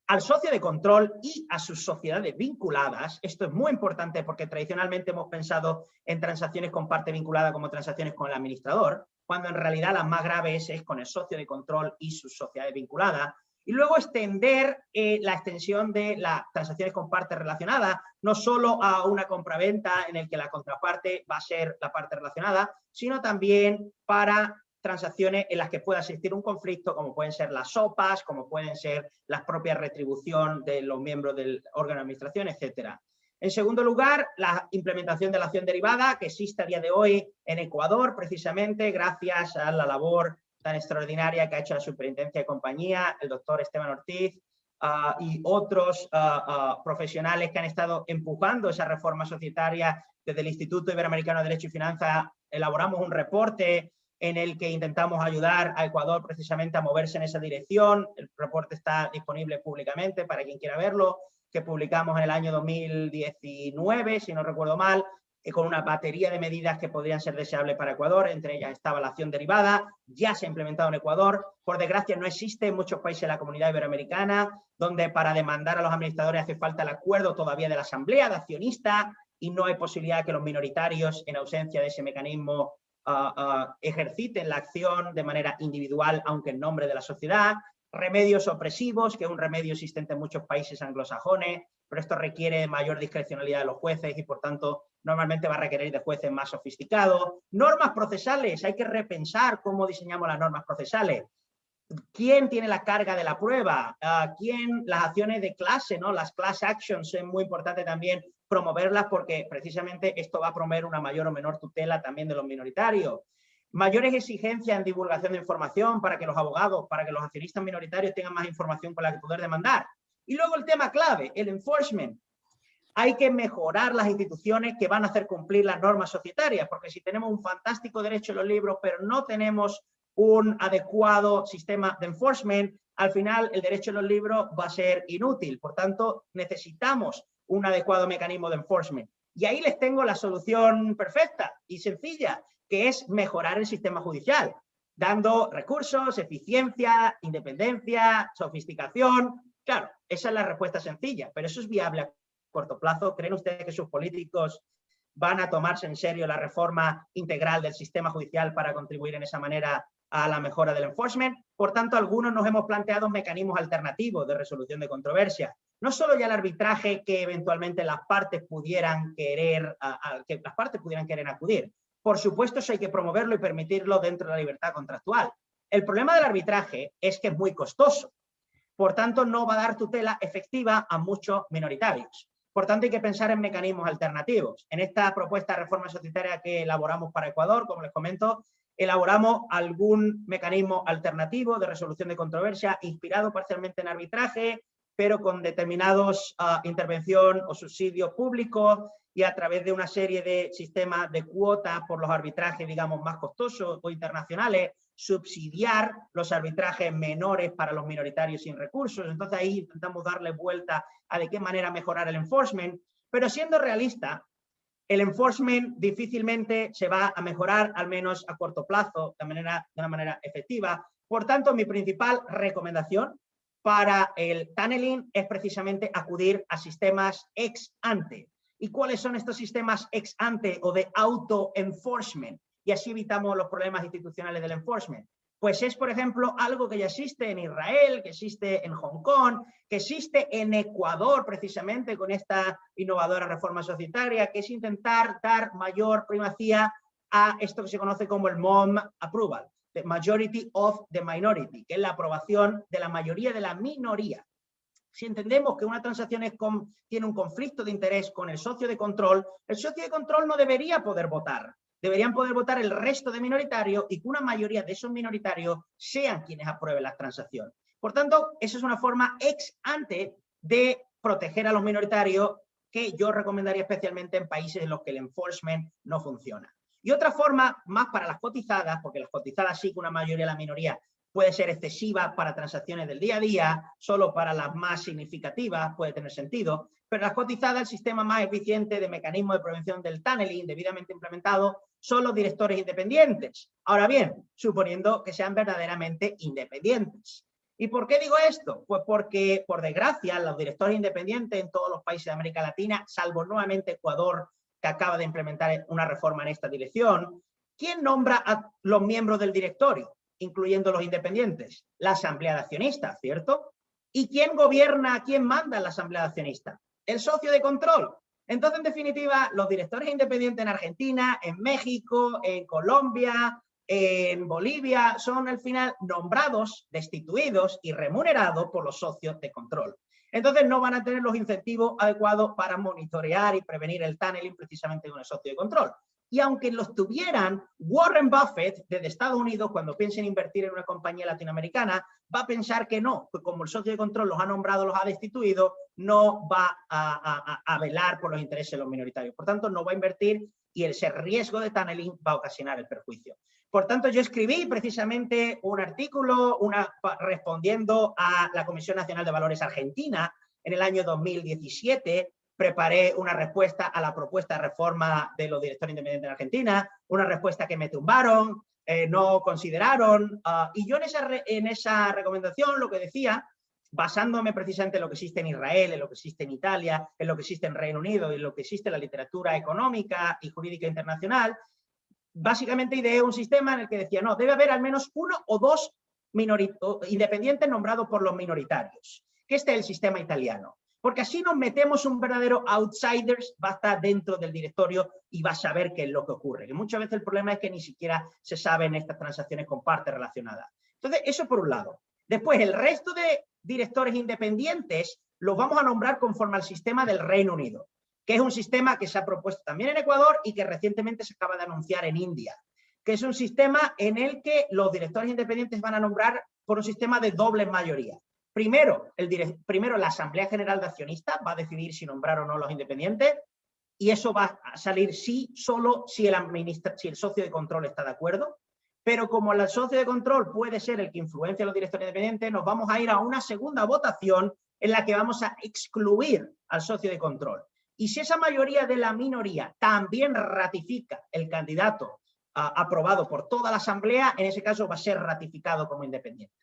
al socio de control y a sus sociedades vinculadas. Esto es muy importante porque tradicionalmente hemos pensado en transacciones con parte vinculada como transacciones con el administrador, cuando en realidad las más graves es con el socio de control y sus sociedades vinculadas. Y luego extender la extensión de las transacciones con parte relacionada, no solo a una compraventa en el que la contraparte va a ser la parte relacionada, sino también para transacciones en las que pueda existir un conflicto, como pueden ser las SOPAs, como pueden ser las propias retribución de los miembros del órgano de administración, etcétera. En segundo lugar, la implementación de la acción derivada, que existe a día de hoy en Ecuador, precisamente gracias a la labor tan extraordinaria que ha hecho la Superintendencia de Compañía, el doctor Esteban Ortiz y otros profesionales que han estado empujando esa reforma societaria. Desde el Instituto Iberoamericano de Derecho y Finanzas elaboramos un reporte en el que intentamos ayudar a Ecuador precisamente a moverse en esa dirección. El reporte está disponible públicamente para quien quiera verlo, que publicamos en el año 2019, si no recuerdo mal, con una batería de medidas que podrían ser deseables para Ecuador. Entre ellas estaba la acción derivada, ya se ha implementado en Ecuador. Por desgracia no existe en muchos países de la comunidad iberoamericana, donde para demandar a los administradores hace falta el acuerdo todavía de la asamblea de accionistas y no hay posibilidad de que los minoritarios, en ausencia de ese mecanismo, ejerciten la acción de manera individual, aunque en nombre de la sociedad. Remedios opresivos, que es un remedio existente en muchos países anglosajones, pero esto requiere mayor discrecionalidad de los jueces y, por tanto, normalmente va a requerir de jueces más sofisticados. Normas procesales, hay que repensar cómo diseñamos las normas procesales. ¿Quién tiene la carga de la prueba? ¿Quién? Las acciones de clase, ¿no? Las class actions es muy importante también promoverlas porque precisamente esto va a promover una mayor o menor tutela también de los minoritarios. Mayores exigencias en divulgación de información para que los abogados, para que los accionistas minoritarios tengan más información con la que poder demandar. Y luego el tema clave, el enforcement. Hay que mejorar las instituciones que van a hacer cumplir las normas societarias, porque si tenemos un fantástico derecho en los libros, pero no tenemos un adecuado sistema de enforcement, al final el derecho en los libros va a ser inútil. Por tanto, necesitamos un adecuado mecanismo de enforcement. Y ahí les tengo la solución perfecta y sencilla, que es mejorar el sistema judicial, dando recursos, eficiencia, independencia, sofisticación. Claro, esa es la respuesta sencilla, pero eso es viable a corto plazo. ¿Creen ustedes que sus políticos van a tomarse en serio la reforma integral del sistema judicial para contribuir en esa manera a la mejora del enforcement? Por tanto, algunos nos hemos planteado mecanismos alternativos de resolución de controversias. No solo ya el arbitraje que eventualmente las partes pudieran querer, acudir. Por supuesto, eso hay que promoverlo y permitirlo dentro de la libertad contractual. El problema del arbitraje es que es muy costoso. Por tanto, no va a dar tutela efectiva a muchos minoritarios. Por tanto, hay que pensar en mecanismos alternativos. En esta propuesta de reforma societaria que elaboramos para Ecuador, como les comento, elaboramos algún mecanismo alternativo de resolución de controversia inspirado parcialmente en arbitraje, pero con determinados intervención o subsidios públicos y a través de una serie de sistemas de cuotas por los arbitrajes, digamos, más costosos o internacionales, subsidiar los arbitrajes menores para los minoritarios sin recursos. Entonces ahí intentamos darle vuelta a de qué manera mejorar el enforcement, pero siendo realista, el enforcement difícilmente se va a mejorar, al menos a corto plazo, de una manera efectiva. Por tanto, mi principal recomendación para el tunneling es precisamente acudir a sistemas ex ante. ¿Y cuáles son estos sistemas ex ante o de auto-enforcement? Y así evitamos los problemas institucionales del enforcement. Pues es, por ejemplo, algo que ya existe en Israel, que existe en Hong Kong, que existe en Ecuador precisamente con esta innovadora reforma societaria, que es intentar dar mayor primacía a esto que se conoce como el MOM approval, the majority of the minority, que es la aprobación de la mayoría de la minoría. Si entendemos que una transacción tiene un conflicto de interés con el socio de control no debería poder votar. Deberían poder votar el resto de minoritarios y que una mayoría de esos minoritarios sean quienes aprueben las transacciones. Por tanto, esa es una forma ex ante de proteger a los minoritarios que yo recomendaría especialmente en países en los que el enforcement no funciona. Y otra forma, más para las cotizadas, porque las cotizadas sí que una mayoría de la minoría puede ser excesiva para transacciones del día a día, solo para las más significativas puede tener sentido, pero las cotizadas, el sistema más eficiente de mecanismo de prevención del tunneling debidamente implementado son los directores independientes. Ahora bien, suponiendo que sean verdaderamente independientes. ¿Y por qué digo esto? Pues porque, por desgracia, los directores independientes en todos los países de América Latina, salvo nuevamente Ecuador, que acaba de implementar una reforma en esta dirección, ¿quién nombra a los miembros del directorio, incluyendo los independientes? La asamblea de accionistas, ¿cierto? ¿Y quién gobierna, quién manda en la asamblea de accionistas? El socio de control. Entonces, en definitiva, los directores independientes en Argentina, en México, en Colombia, en Bolivia, son al final nombrados, destituidos y remunerados por los socios de control. Entonces no van a tener los incentivos adecuados para monitorear y prevenir el tunneling precisamente con el socio de control. Y aunque los tuvieran, Warren Buffett, desde Estados Unidos, cuando piensa en invertir en una compañía latinoamericana, va a pensar que no, pues como el socio de control los ha nombrado, los ha destituido, no va a velar por los intereses de los minoritarios. Por tanto, no va a invertir y ese riesgo de tunneling va a ocasionar el perjuicio. Por tanto, yo escribí precisamente un artículo respondiendo a la Comisión Nacional de Valores Argentina en el año 2017, preparé una respuesta a la propuesta de reforma de los directores independientes en Argentina, una respuesta que me tumbaron, no consideraron, y yo en esa recomendación lo que decía, basándome precisamente en lo que existe en Israel, en lo que existe en Italia, en lo que existe en Reino Unido y en lo que existe en la literatura económica y jurídica internacional, básicamente ideé un sistema en el que decía, no, debe haber al menos uno o dos independientes nombrados por los minoritarios, que este es el sistema italiano. Porque así nos metemos un verdadero outsiders, va a estar dentro del directorio y va a saber qué es lo que ocurre. Que muchas veces el problema es que ni siquiera se saben estas transacciones con partes relacionadas. Entonces, eso por un lado. Después, el resto de directores independientes los vamos a nombrar conforme al sistema del Reino Unido, que es un sistema que se ha propuesto también en Ecuador y que recientemente se acaba de anunciar en India, que es un sistema en el que los directores independientes van a nombrar por un sistema de doble mayoría. Primero, la Asamblea General de Accionistas va a decidir si nombrar o no los independientes y eso va a salir solo si el socio de control está de acuerdo. Pero como el socio de control puede ser el que influencia a los directores independientes, nos vamos a ir a una segunda votación en la que vamos a excluir al socio de control. Y si esa mayoría de la minoría también ratifica el candidato aprobado por toda la Asamblea, en ese caso va a ser ratificado como independiente.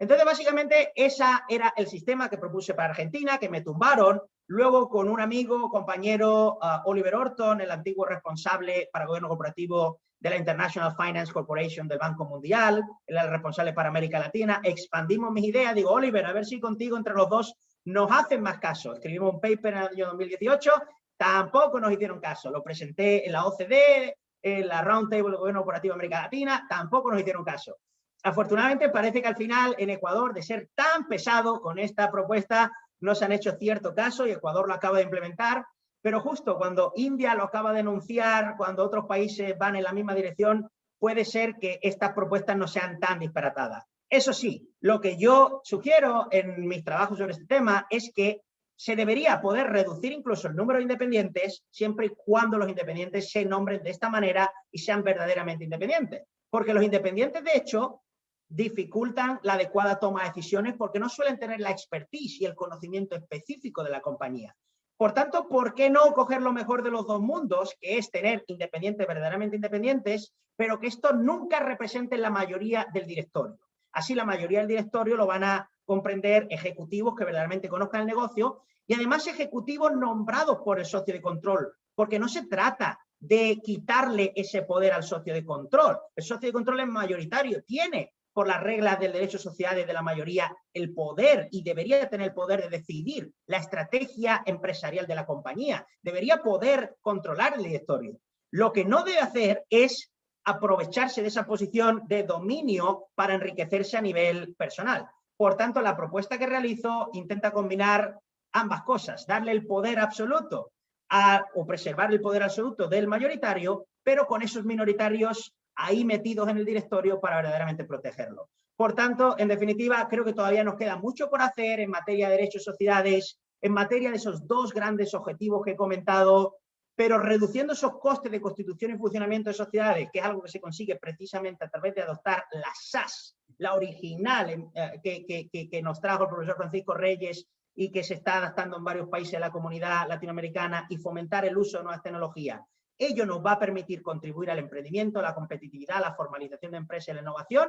Entonces, básicamente, ese era el sistema que propuse para Argentina, que me tumbaron. Luego, con un amigo, compañero, Oliver Orton, el antiguo responsable para gobierno corporativo de la International Finance Corporation del Banco Mundial, el responsable para América Latina, expandimos mis ideas. Digo, Oliver, a ver si contigo entre los dos nos hacen más caso. Escribimos un paper en el año 2018, tampoco nos hicieron caso. Lo presenté en la OCDE, en la Roundtable del Gobierno Corporativo de América Latina, tampoco nos hicieron caso. Afortunadamente parece que al final en Ecuador, de ser tan pesado con esta propuesta, no se han hecho cierto caso y Ecuador lo acaba de implementar, pero justo cuando India lo acaba de anunciar, cuando otros países van en la misma dirección, puede ser que estas propuestas no sean tan disparatadas. Eso sí, lo que yo sugiero en mis trabajos sobre este tema es que se debería poder reducir incluso el número de independientes siempre y cuando los independientes se nombren de esta manera y sean verdaderamente independientes. Porque los independientes, de hecho, dificultan la adecuada toma de decisiones porque no suelen tener la expertise y el conocimiento específico de la compañía. Por tanto, ¿por qué no coger lo mejor de los dos mundos, que es tener independientes verdaderamente independientes, pero que estos nunca representen la mayoría del directorio? Así la mayoría del directorio lo van a comprender ejecutivos que verdaderamente conozcan el negocio y además ejecutivos nombrados por el socio de control, porque no se trata de quitarle ese poder al socio de control. El socio de control es mayoritario, tiene por las reglas del derecho social de la mayoría el poder y debería tener el poder de decidir la estrategia empresarial de la compañía. Debería poder controlar el directorio. Lo que no debe hacer es aprovecharse de esa posición de dominio para enriquecerse a nivel personal. Por tanto, la propuesta que realizo intenta combinar ambas cosas, darle el poder absoluto o preservar el poder absoluto del mayoritario, pero con esos minoritarios ahí metidos en el directorio para verdaderamente protegerlo. Por tanto, en definitiva, creo que todavía nos queda mucho por hacer en materia de derechos y sociedades, en materia de esos dos grandes objetivos que he comentado, pero reduciendo esos costes de constitución y funcionamiento de sociedades, que es algo que se consigue precisamente a través de adoptar las SAS, la original que nos trajo el profesor Francisco Reyes y que se está adaptando en varios países de la comunidad latinoamericana, y fomentar el uso de nuevas tecnologías. Ello nos va a permitir contribuir al emprendimiento, la competitividad, la formalización de empresas y la innovación,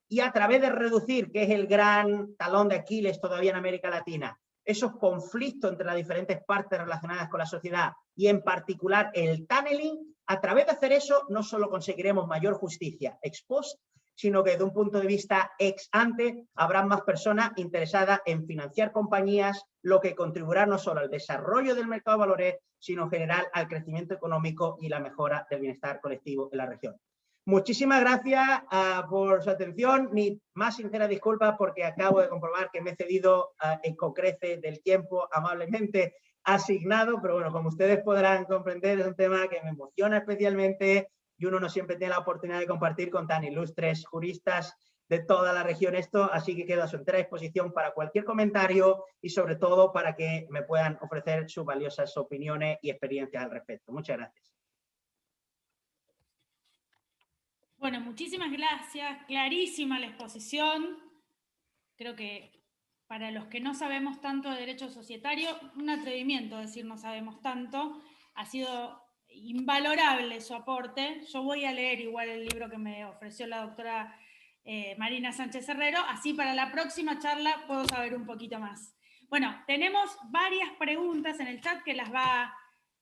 y a través de reducir, que es el gran talón de Aquiles todavía en América Latina, esos conflictos entre las diferentes partes relacionadas con la sociedad, y en particular el tunneling. A través de hacer eso, no solo conseguiremos mayor justicia ex post, sino que desde un punto de vista ex ante habrá más personas interesadas en financiar compañías, lo que contribuirá no solo al desarrollo del mercado de valores, sino en general al crecimiento económico y la mejora del bienestar colectivo en la región. Muchísimas gracias por su atención. Mi más sincera disculpa porque acabo de comprobar que me he cedido con creces del tiempo amablemente asignado, pero bueno, como ustedes podrán comprender, es un tema que me emociona especialmente, y uno no siempre tiene la oportunidad de compartir con tan ilustres juristas de toda la región esto, así que quedo a su entera disposición para cualquier comentario y sobre todo para que me puedan ofrecer sus valiosas opiniones y experiencias al respecto. Muchas gracias. Bueno, muchísimas gracias, clarísima la exposición. Creo que para los que no sabemos tanto de derecho societario, un atrevimiento decir no sabemos tanto, ha sido invalorable su aporte. Yo voy a leer igual el libro que me ofreció la doctora Marina Sánchez Herrero, así para la próxima charla puedo saber un poquito más. Bueno, tenemos varias preguntas en el chat que las va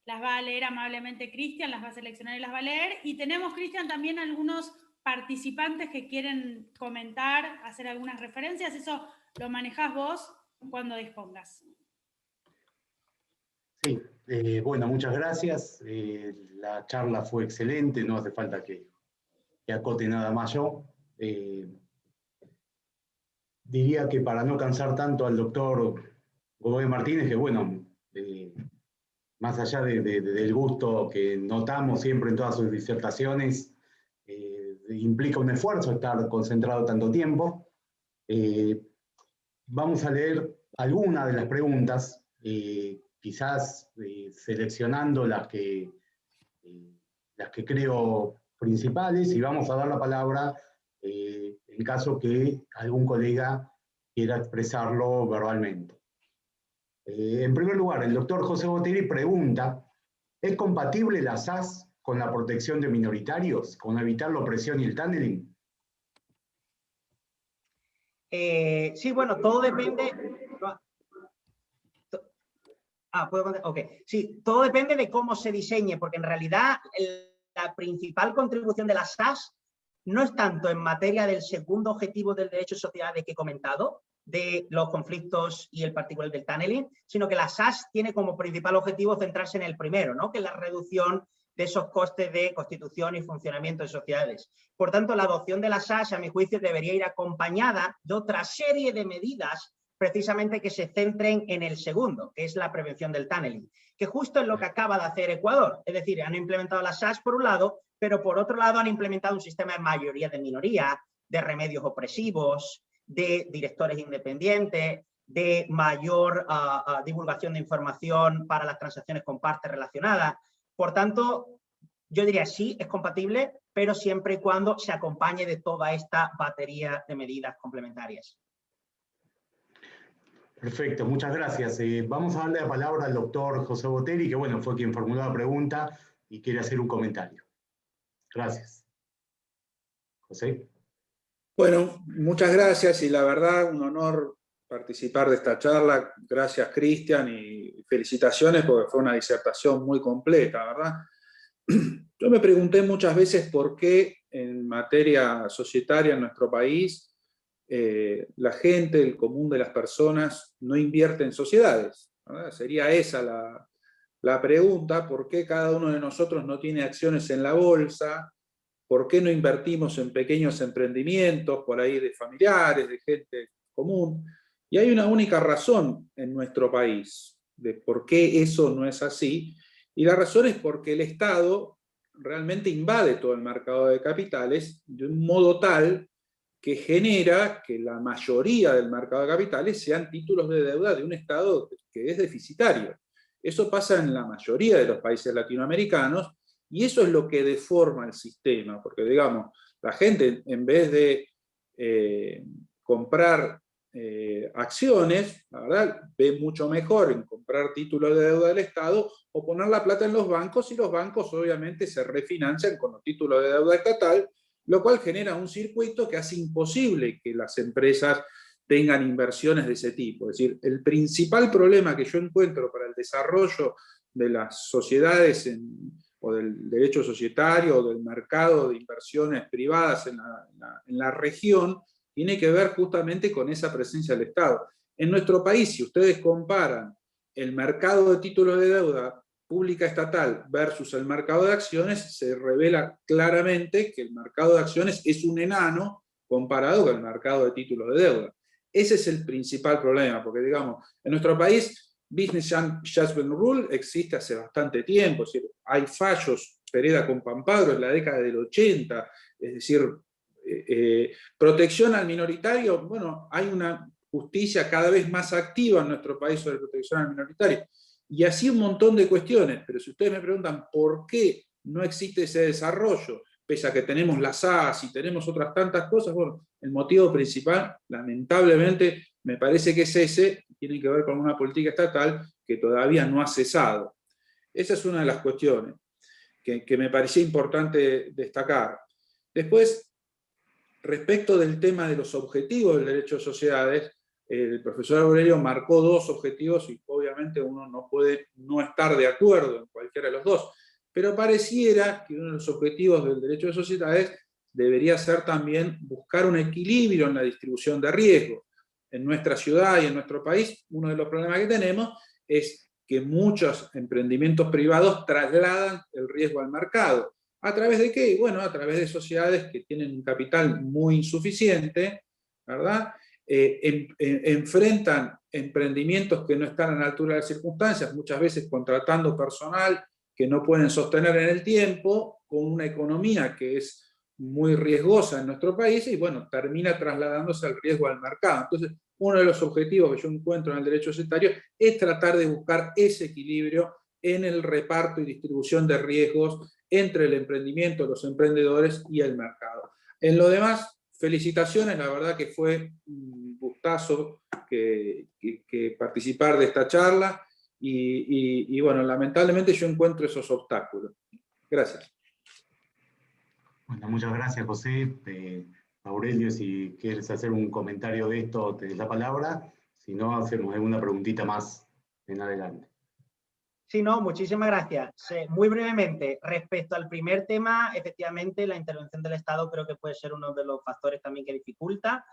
a leer amablemente Cristian, las va a seleccionar y las va a leer, y tenemos, Cristian, también algunos participantes que quieren comentar, hacer algunas referencias. Eso lo manejás vos cuando dispongas. Sí, bueno, muchas gracias. La charla fue excelente, no hace falta que acote nada más yo. Diría que para no cansar tanto al doctor Godoy Martínez, que bueno, más allá del gusto que notamos siempre en todas sus disertaciones, implica un esfuerzo estar concentrado tanto tiempo. Vamos a leer algunas de las preguntas, quizás seleccionando las que creo principales, y vamos a dar la palabra en caso que algún colega quiera expresarlo verbalmente. En primer lugar, el doctor José Boteri pregunta: ¿es compatible la SAS con la protección de minoritarios, con evitar la opresión y el tunneling? Sí, bueno, todo depende. Ok. Sí, todo depende de cómo se diseñe, porque en realidad la principal contribución de la SAS no es tanto en materia del segundo objetivo del derecho de sociedades que he comentado, de los conflictos y el particular del tunneling, sino que la SAS tiene como principal objetivo centrarse en el primero, ¿no? Que es la reducción de esos costes de constitución y funcionamiento de sociedades. Por tanto, la adopción de la SAS, a mi juicio, debería ir acompañada de otra serie de medidas precisamente que se centren en el segundo, que es la prevención del tunneling, que justo es lo que acaba de hacer Ecuador. Es decir, han implementado la SAS por un lado, pero por otro lado han implementado un sistema de mayoría de minoría, de remedios opresivos, de directores independientes, de mayor divulgación de información para las transacciones con partes relacionadas. Por tanto, yo diría sí, es compatible, pero siempre y cuando se acompañe de toda esta batería de medidas complementarias. Perfecto, muchas gracias. Vamos a darle la palabra al doctor José Boteri, que bueno, fue quien formuló la pregunta y quiere hacer un comentario. Gracias. José. Bueno, muchas gracias, y la verdad un honor participar de esta charla. Gracias, Cristian, y felicitaciones porque fue una disertación muy completa, ¿verdad? Yo me pregunté muchas veces por qué en materia societaria en nuestro país la gente, el común de las personas, no invierte en sociedades, ¿verdad? Sería esa la pregunta: ¿por qué cada uno de nosotros no tiene acciones en la bolsa? ¿Por qué no invertimos en pequeños emprendimientos por ahí de familiares, de gente común? Y hay una única razón en nuestro país de por qué eso no es así, y la razón es porque el Estado realmente invade todo el mercado de capitales de un modo tal que genera que la mayoría del mercado de capitales sean títulos de deuda de un Estado que es deficitario. Eso pasa en la mayoría de los países latinoamericanos, y eso es lo que deforma el sistema, porque digamos, la gente en vez de comprar acciones, la verdad, ve mucho mejor en comprar títulos de deuda del Estado o poner la plata en los bancos, y los bancos obviamente se refinancian con los títulos de deuda estatal, lo cual genera un circuito que hace imposible que las empresas tengan inversiones de ese tipo. Es decir, el principal problema que yo encuentro para el desarrollo de las sociedades o del derecho societario o del mercado de inversiones privadas en la región tiene que ver justamente con esa presencia del Estado. En nuestro país, si ustedes comparan el mercado de títulos de deuda pública estatal versus el mercado de acciones, se revela claramente que el mercado de acciones es un enano comparado con el mercado de títulos de deuda. Ese es el principal problema, porque digamos, en nuestro país, Business Judgment Rule existe hace bastante tiempo, es decir, hay fallos, Pereda con Pampadro en la década del 80, es decir, protección al minoritario, bueno, hay una justicia cada vez más activa en nuestro país sobre protección al minoritario, y así un montón de cuestiones, pero si ustedes me preguntan por qué no existe ese desarrollo, pese a que tenemos las SAS y tenemos otras tantas cosas, bueno, el motivo principal, lamentablemente, me parece que es ese, tiene que ver con una política estatal que todavía no ha cesado. Esa es una de las cuestiones que me parecía importante destacar. Después, respecto del tema de los objetivos del derecho de sociedades, el profesor Aurelio marcó dos objetivos y obviamente uno no puede no estar de acuerdo en cualquiera de los dos, pero pareciera que uno de los objetivos del derecho de sociedades debería ser también buscar un equilibrio en la distribución de riesgo. En nuestra ciudad y en nuestro país, uno de los problemas que tenemos es que muchos emprendimientos privados trasladan el riesgo al mercado. ¿A través de qué? Bueno, a través de sociedades que tienen un capital muy insuficiente, ¿verdad? Enfrentan emprendimientos que no están a la altura de las circunstancias, muchas veces contratando personal que no pueden sostener en el tiempo, con una economía que es muy riesgosa en nuestro país, y bueno, termina trasladándose el riesgo al mercado. Entonces, uno de los objetivos que yo encuentro en el derecho societario es tratar de buscar ese equilibrio en el reparto y distribución de riesgos entre el emprendimiento, los emprendedores y el mercado. En lo demás, felicitaciones, la verdad que fue un gustazo que participar de esta charla, y bueno, lamentablemente yo encuentro esos obstáculos. Gracias. Bueno, muchas gracias, José. Aurelio, si quieres hacer un comentario de esto, tenés la palabra. Si no, hacemos alguna preguntita más en adelante. Sí, no, muchísimas gracias. Muy brevemente, respecto al primer tema, efectivamente, la intervención del Estado creo que puede ser uno de los factores también que dificulta.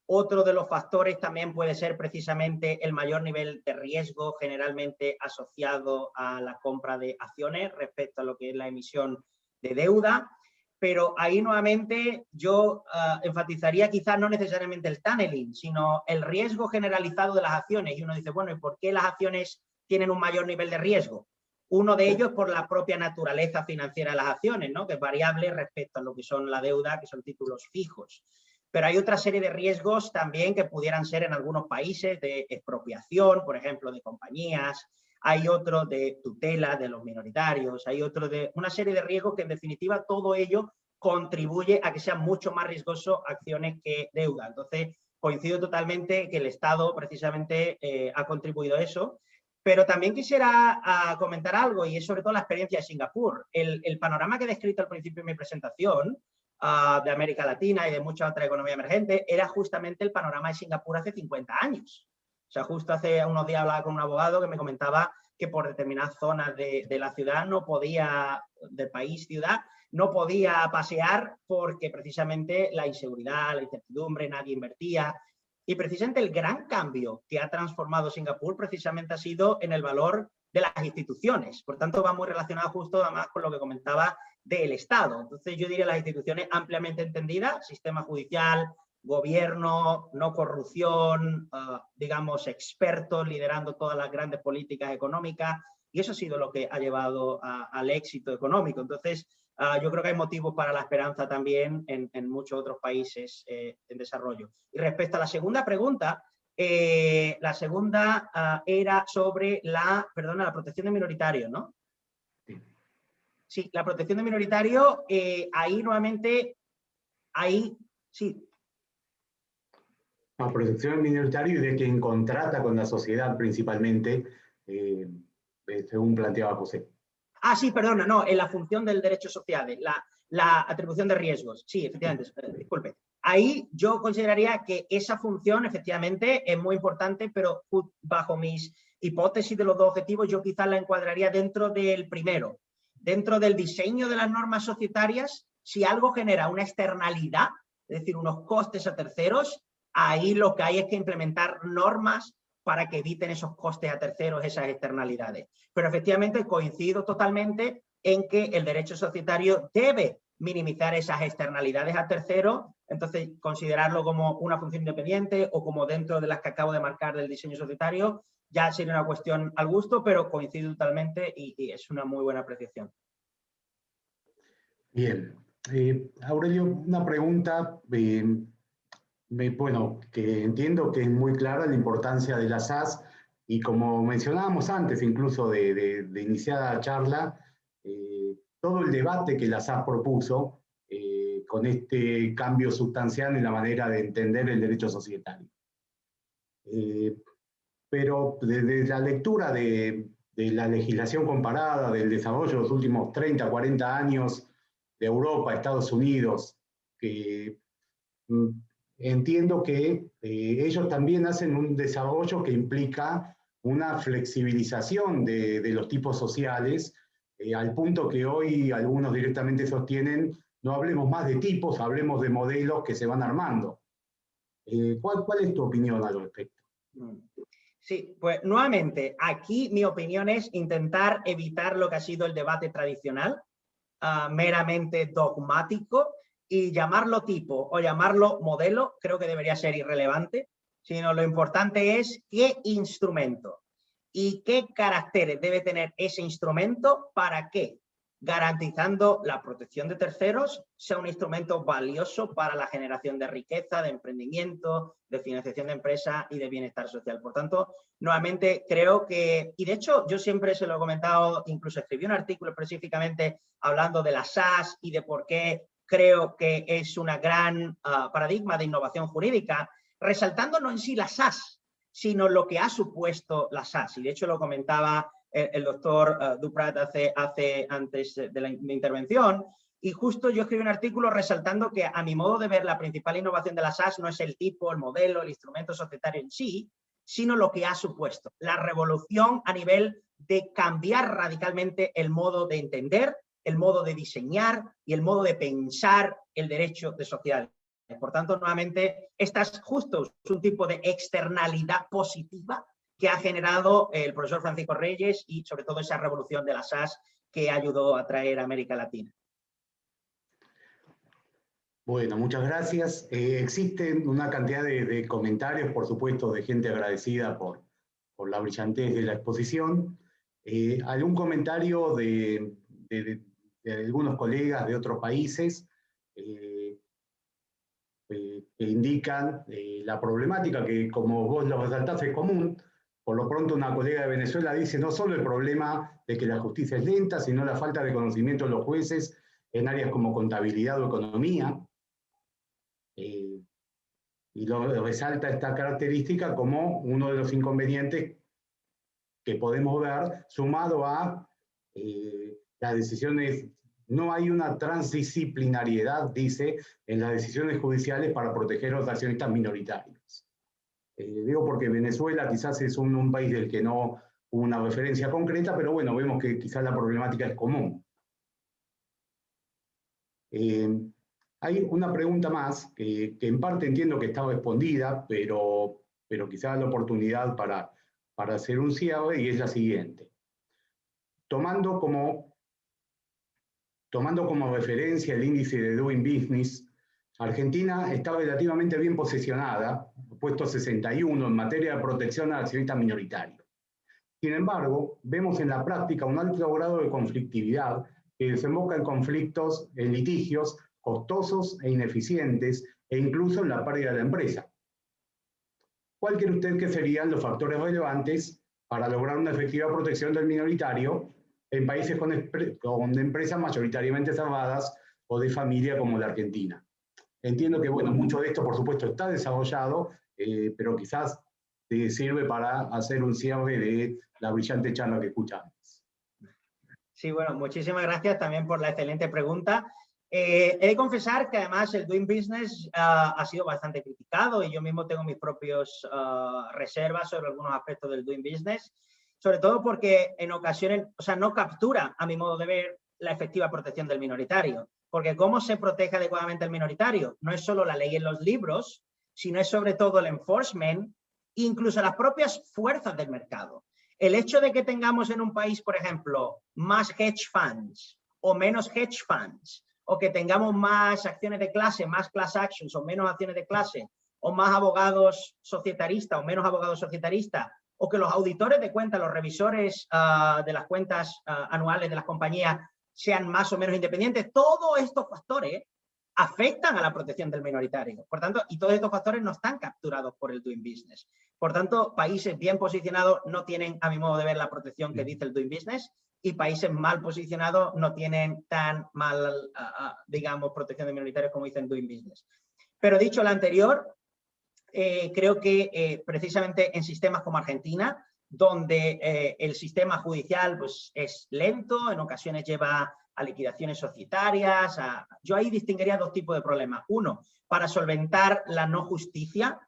Otro de los factores también puede ser precisamente el mayor nivel de riesgo generalmente asociado a la compra de acciones respecto a lo que es la emisión de deuda. Pero ahí nuevamente yo enfatizaría quizás no necesariamente el tunneling, sino el riesgo generalizado de las acciones. Y uno dice, bueno, ¿y por qué las acciones tienen un mayor nivel de riesgo? Uno de ellos por la propia naturaleza financiera de las acciones, ¿no? Que es variable respecto a lo que son la deuda, que son títulos fijos. Pero hay otra serie de riesgos también que pudieran ser en algunos países de expropiación, por ejemplo, de compañías. Hay otro de tutela de los minoritarios, hay otro de una serie de riesgos que en definitiva todo ello contribuye a que sea mucho más riesgoso acciones que deuda. Entonces coincido totalmente que el Estado precisamente ha contribuido a eso. Pero también quisiera comentar algo, y es sobre todo la experiencia de Singapur. El panorama que he descrito al principio de mi presentación de América Latina y de mucha otra economía emergente era justamente el panorama de Singapur hace 50 años. O sea, justo hace unos días hablaba con un abogado que me comentaba que por determinadas zonas de la ciudad no podía, del país, ciudad, no podía pasear porque precisamente la inseguridad, la incertidumbre, nadie invertía. Y precisamente el gran cambio que ha transformado Singapur precisamente ha sido en el valor de las instituciones. Por tanto, va muy relacionado justo además con lo que comentaba del Estado. Entonces yo diría las instituciones ampliamente entendidas, sistema judicial, gobierno, no corrupción, digamos, expertos liderando todas las grandes políticas económicas, y eso ha sido lo que ha llevado al éxito económico. Entonces, yo creo que hay motivos para la esperanza también en muchos otros países en desarrollo. Y respecto a la segunda pregunta, la segunda era sobre la protección de minoritarios, ¿no? Sí, la protección de minoritarios, ahí nuevamente, ahí sí. A protección del minoritario y de quien contrata con la sociedad principalmente, según planteaba José. Ah, sí, perdona, no, en la función del derecho social, la atribución de riesgos. Sí, efectivamente, disculpe. Ahí yo consideraría que esa función efectivamente es muy importante, pero bajo mis hipótesis de los dos objetivos, yo quizás la encuadraría dentro del primero. Dentro del diseño de las normas societarias, si algo genera una externalidad, es decir, unos costes a terceros, ahí lo que hay es que implementar normas para que eviten esos costes a terceros, esas externalidades. Pero efectivamente coincido totalmente en que el derecho societario debe minimizar esas externalidades a terceros, entonces considerarlo como una función independiente o como dentro de las que acabo de marcar del diseño societario, ya sería una cuestión al gusto, pero coincido totalmente y es una muy buena apreciación. Bien. Aurelio, una pregunta, bueno, que entiendo que es muy clara la importancia de las SAS y como mencionábamos antes incluso de iniciar la charla, todo el debate que la SAS propuso con este cambio sustancial en la manera de entender el derecho societario. Pero desde la lectura de la legislación comparada, del desarrollo de los últimos 30, 40 años de Europa, Estados Unidos, que entiendo que ellos también hacen un desarrollo que implica una flexibilización de los tipos sociales, al punto que hoy algunos directamente sostienen, no hablemos más de tipos, hablemos de modelos que se van armando. ¿Cuál es tu opinión al respecto? Sí, pues nuevamente, aquí mi opinión es intentar evitar lo que ha sido el debate tradicional, meramente dogmático, y llamarlo tipo o llamarlo modelo creo que debería ser irrelevante, sino lo importante es qué instrumento y qué caracteres debe tener ese instrumento para que, garantizando la protección de terceros, sea un instrumento valioso para la generación de riqueza, de emprendimiento, de financiación de empresas y de bienestar social. Por tanto, nuevamente creo que, y de hecho yo siempre se lo he comentado, incluso escribí un artículo específicamente hablando de las SAS y de por qué creo que es una gran paradigma de innovación jurídica, resaltando no en sí las SAS, sino lo que ha supuesto las SAS. Y de hecho lo comentaba el doctor Duprat antes de la intervención, y justo yo escribí un artículo resaltando que a mi modo de ver la principal innovación de la SAS no es el tipo, el modelo, el instrumento societario en sí, sino lo que ha supuesto, la revolución a nivel de cambiar radicalmente el modo de entender, el modo de diseñar y el modo de pensar el derecho de sociedades. Por tanto, nuevamente, esta es justo un tipo de externalidad positiva que ha generado el profesor Francisco Reyes y sobre todo esa revolución de las SAS que ayudó a traer a América Latina. Bueno, muchas gracias. Existen una cantidad de comentarios, por supuesto, de gente agradecida por la brillantez de la exposición. ¿Algún comentario de algunos colegas de otros países que indican la problemática que, como vos lo resaltás, es común? Por lo pronto una colega de Venezuela dice no solo el problema de que la justicia es lenta, sino la falta de conocimiento de los jueces en áreas como contabilidad o economía. Y lo resalta esta característica como uno de los inconvenientes que podemos ver, sumado a las decisiones, no hay una transdisciplinariedad, dice, en las decisiones judiciales para proteger a los accionistas minoritarios. Digo porque Venezuela quizás es un país del que no hubo una referencia concreta, pero bueno, vemos que quizás la problemática es común. Hay una pregunta más que en parte entiendo que está respondida, pero quizás la oportunidad para hacer un cierre, y es la siguiente. Tomando como referencia el índice de Doing Business, Argentina está relativamente bien posicionada, puesto 61 en materia de protección al accionista minoritario. Sin embargo, vemos en la práctica un alto grado de conflictividad que desemboca en conflictos, en litigios costosos e ineficientes, e incluso en la pérdida de la empresa. ¿Cuál cree usted que serían los factores relevantes para lograr una efectiva protección del minoritario en países con empresas mayoritariamente cerradas o de familia como la Argentina? Entiendo que, bueno, mucho de esto, por supuesto, está desarrollado pero quizás sirve para hacer un cierre de la brillante charla que escuchamos. Sí, bueno, muchísimas gracias también por la excelente pregunta. He de confesar que además el Doing Business ha sido bastante criticado y yo mismo tengo mis propios reservas sobre algunos aspectos del Doing Business, sobre todo porque en ocasiones, o sea, no captura, a mi modo de ver, la efectiva protección del minoritario. Porque ¿cómo se protege adecuadamente el minoritario? No es solo la ley en los libros, sino es sobre todo el enforcement, incluso las propias fuerzas del mercado. El hecho de que tengamos en un país, por ejemplo, más hedge funds o menos hedge funds, o que tengamos más acciones de clase, más class actions o menos acciones de clase, o más abogados societaristas o menos abogados societaristas, o que los auditores de cuentas, los revisores de las cuentas anuales de las compañías sean más o menos independientes, todos estos factores afectan a la protección del minoritario. Por tanto, y todos estos factores no están capturados por el Doing Business. Por tanto, países bien posicionados no tienen, a mi modo de ver, la protección que dice el Doing Business, y países mal posicionados no tienen tan mal, digamos, protección de minoritarios como dice el Doing Business. Pero dicho lo anterior, creo que precisamente en sistemas como Argentina, donde el sistema judicial pues, es lento, en ocasiones lleva a liquidaciones societarias. Yo ahí distinguiría dos tipos de problemas. Uno, para solventar la no justicia,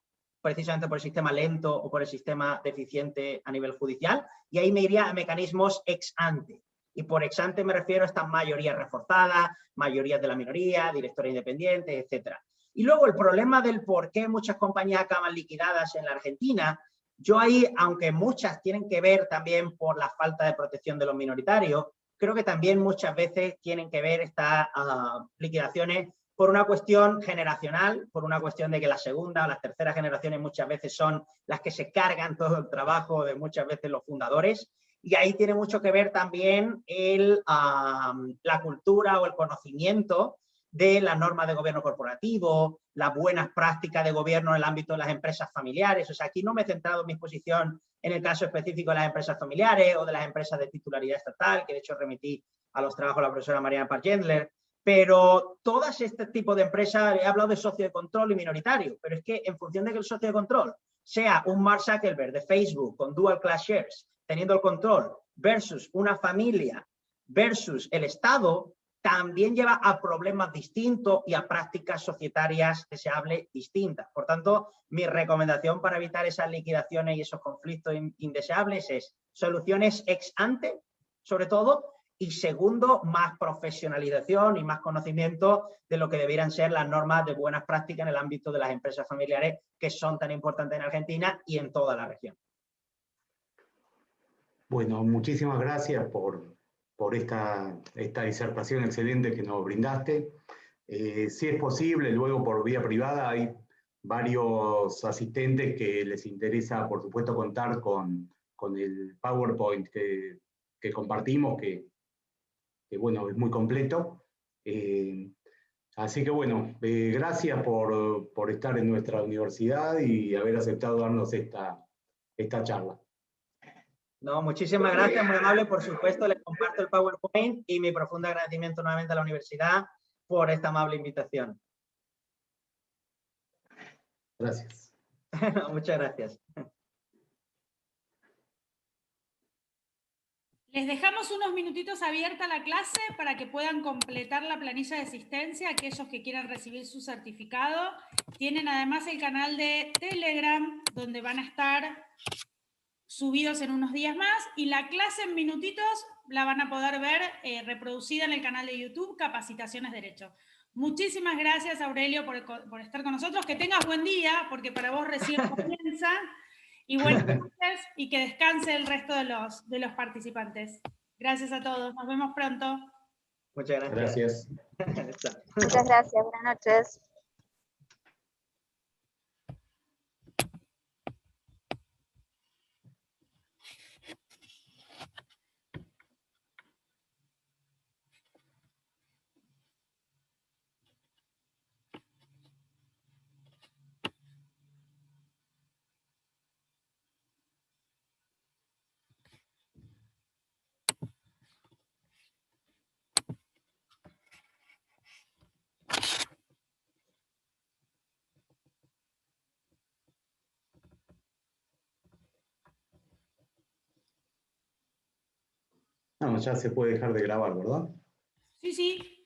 precisamente por el sistema lento o por el sistema deficiente a nivel judicial, y ahí me iría a mecanismos ex ante. Y por ex ante me refiero a estas mayorías reforzadas, mayorías de la minoría, directores independientes, etcétera. Y luego el problema del por qué muchas compañías acaban liquidadas en la Argentina, yo ahí, aunque muchas tienen que ver también por la falta de protección de los minoritarios, creo que también muchas veces tienen que ver estas liquidaciones por una cuestión generacional, por una cuestión de que la segunda o las terceras generaciones muchas veces son las que se cargan todo el trabajo de muchas veces los fundadores. Y ahí tiene mucho que ver también la cultura o el conocimiento de las normas de gobierno corporativo, las buenas prácticas de gobierno en el ámbito de las empresas familiares. O sea, aquí no me he centrado en mi exposición en el caso específico de las empresas familiares o de las empresas de titularidad estatal, que de hecho remití a los trabajos de la profesora Mariana Pargendler, pero todas este tipo de empresas, he hablado de socio de control y minoritario, pero es que en función de que el socio de control sea un Mark Zuckerberg de Facebook con dual class shares, teniendo el control, versus una familia, versus el Estado, también lleva a problemas distintos y a prácticas societarias deseables distintas. Por tanto, mi recomendación para evitar esas liquidaciones y esos conflictos indeseables es soluciones ex ante, sobre todo, y segundo, más profesionalización y más conocimiento de lo que debieran ser las normas de buenas prácticas en el ámbito de las empresas familiares que son tan importantes en Argentina y en toda la región. Bueno, muchísimas gracias por esta disertación excelente que nos brindaste. Si es posible, luego por vía privada hay varios asistentes que les interesa, por supuesto, contar con el PowerPoint que compartimos, que bueno, es muy completo. Así que bueno, gracias por estar en nuestra universidad y haber aceptado darnos esta charla. No, muchísimas gracias, muy amable. Por supuesto, les comparto el PowerPoint y mi profundo agradecimiento nuevamente a la universidad por esta amable invitación. Gracias. Muchas gracias. Les dejamos unos minutitos abierta la clase para que puedan completar la planilla de asistencia, aquellos que quieran recibir su certificado. Tienen además el canal de Telegram, donde van a estar subidos en unos días más, y la clase en minutitos la van a poder ver reproducida en el canal de YouTube, Capacitaciones Derecho. Muchísimas gracias, Aurelio, por estar con nosotros. Que tengas buen día, porque para vos recién comienza. Y buenas noches y que descanse el resto de los participantes. Gracias a todos. Nos vemos pronto. Muchas gracias. Gracias. Muchas gracias. Buenas noches. No, ya se puede dejar de grabar, ¿verdad? Sí, sí.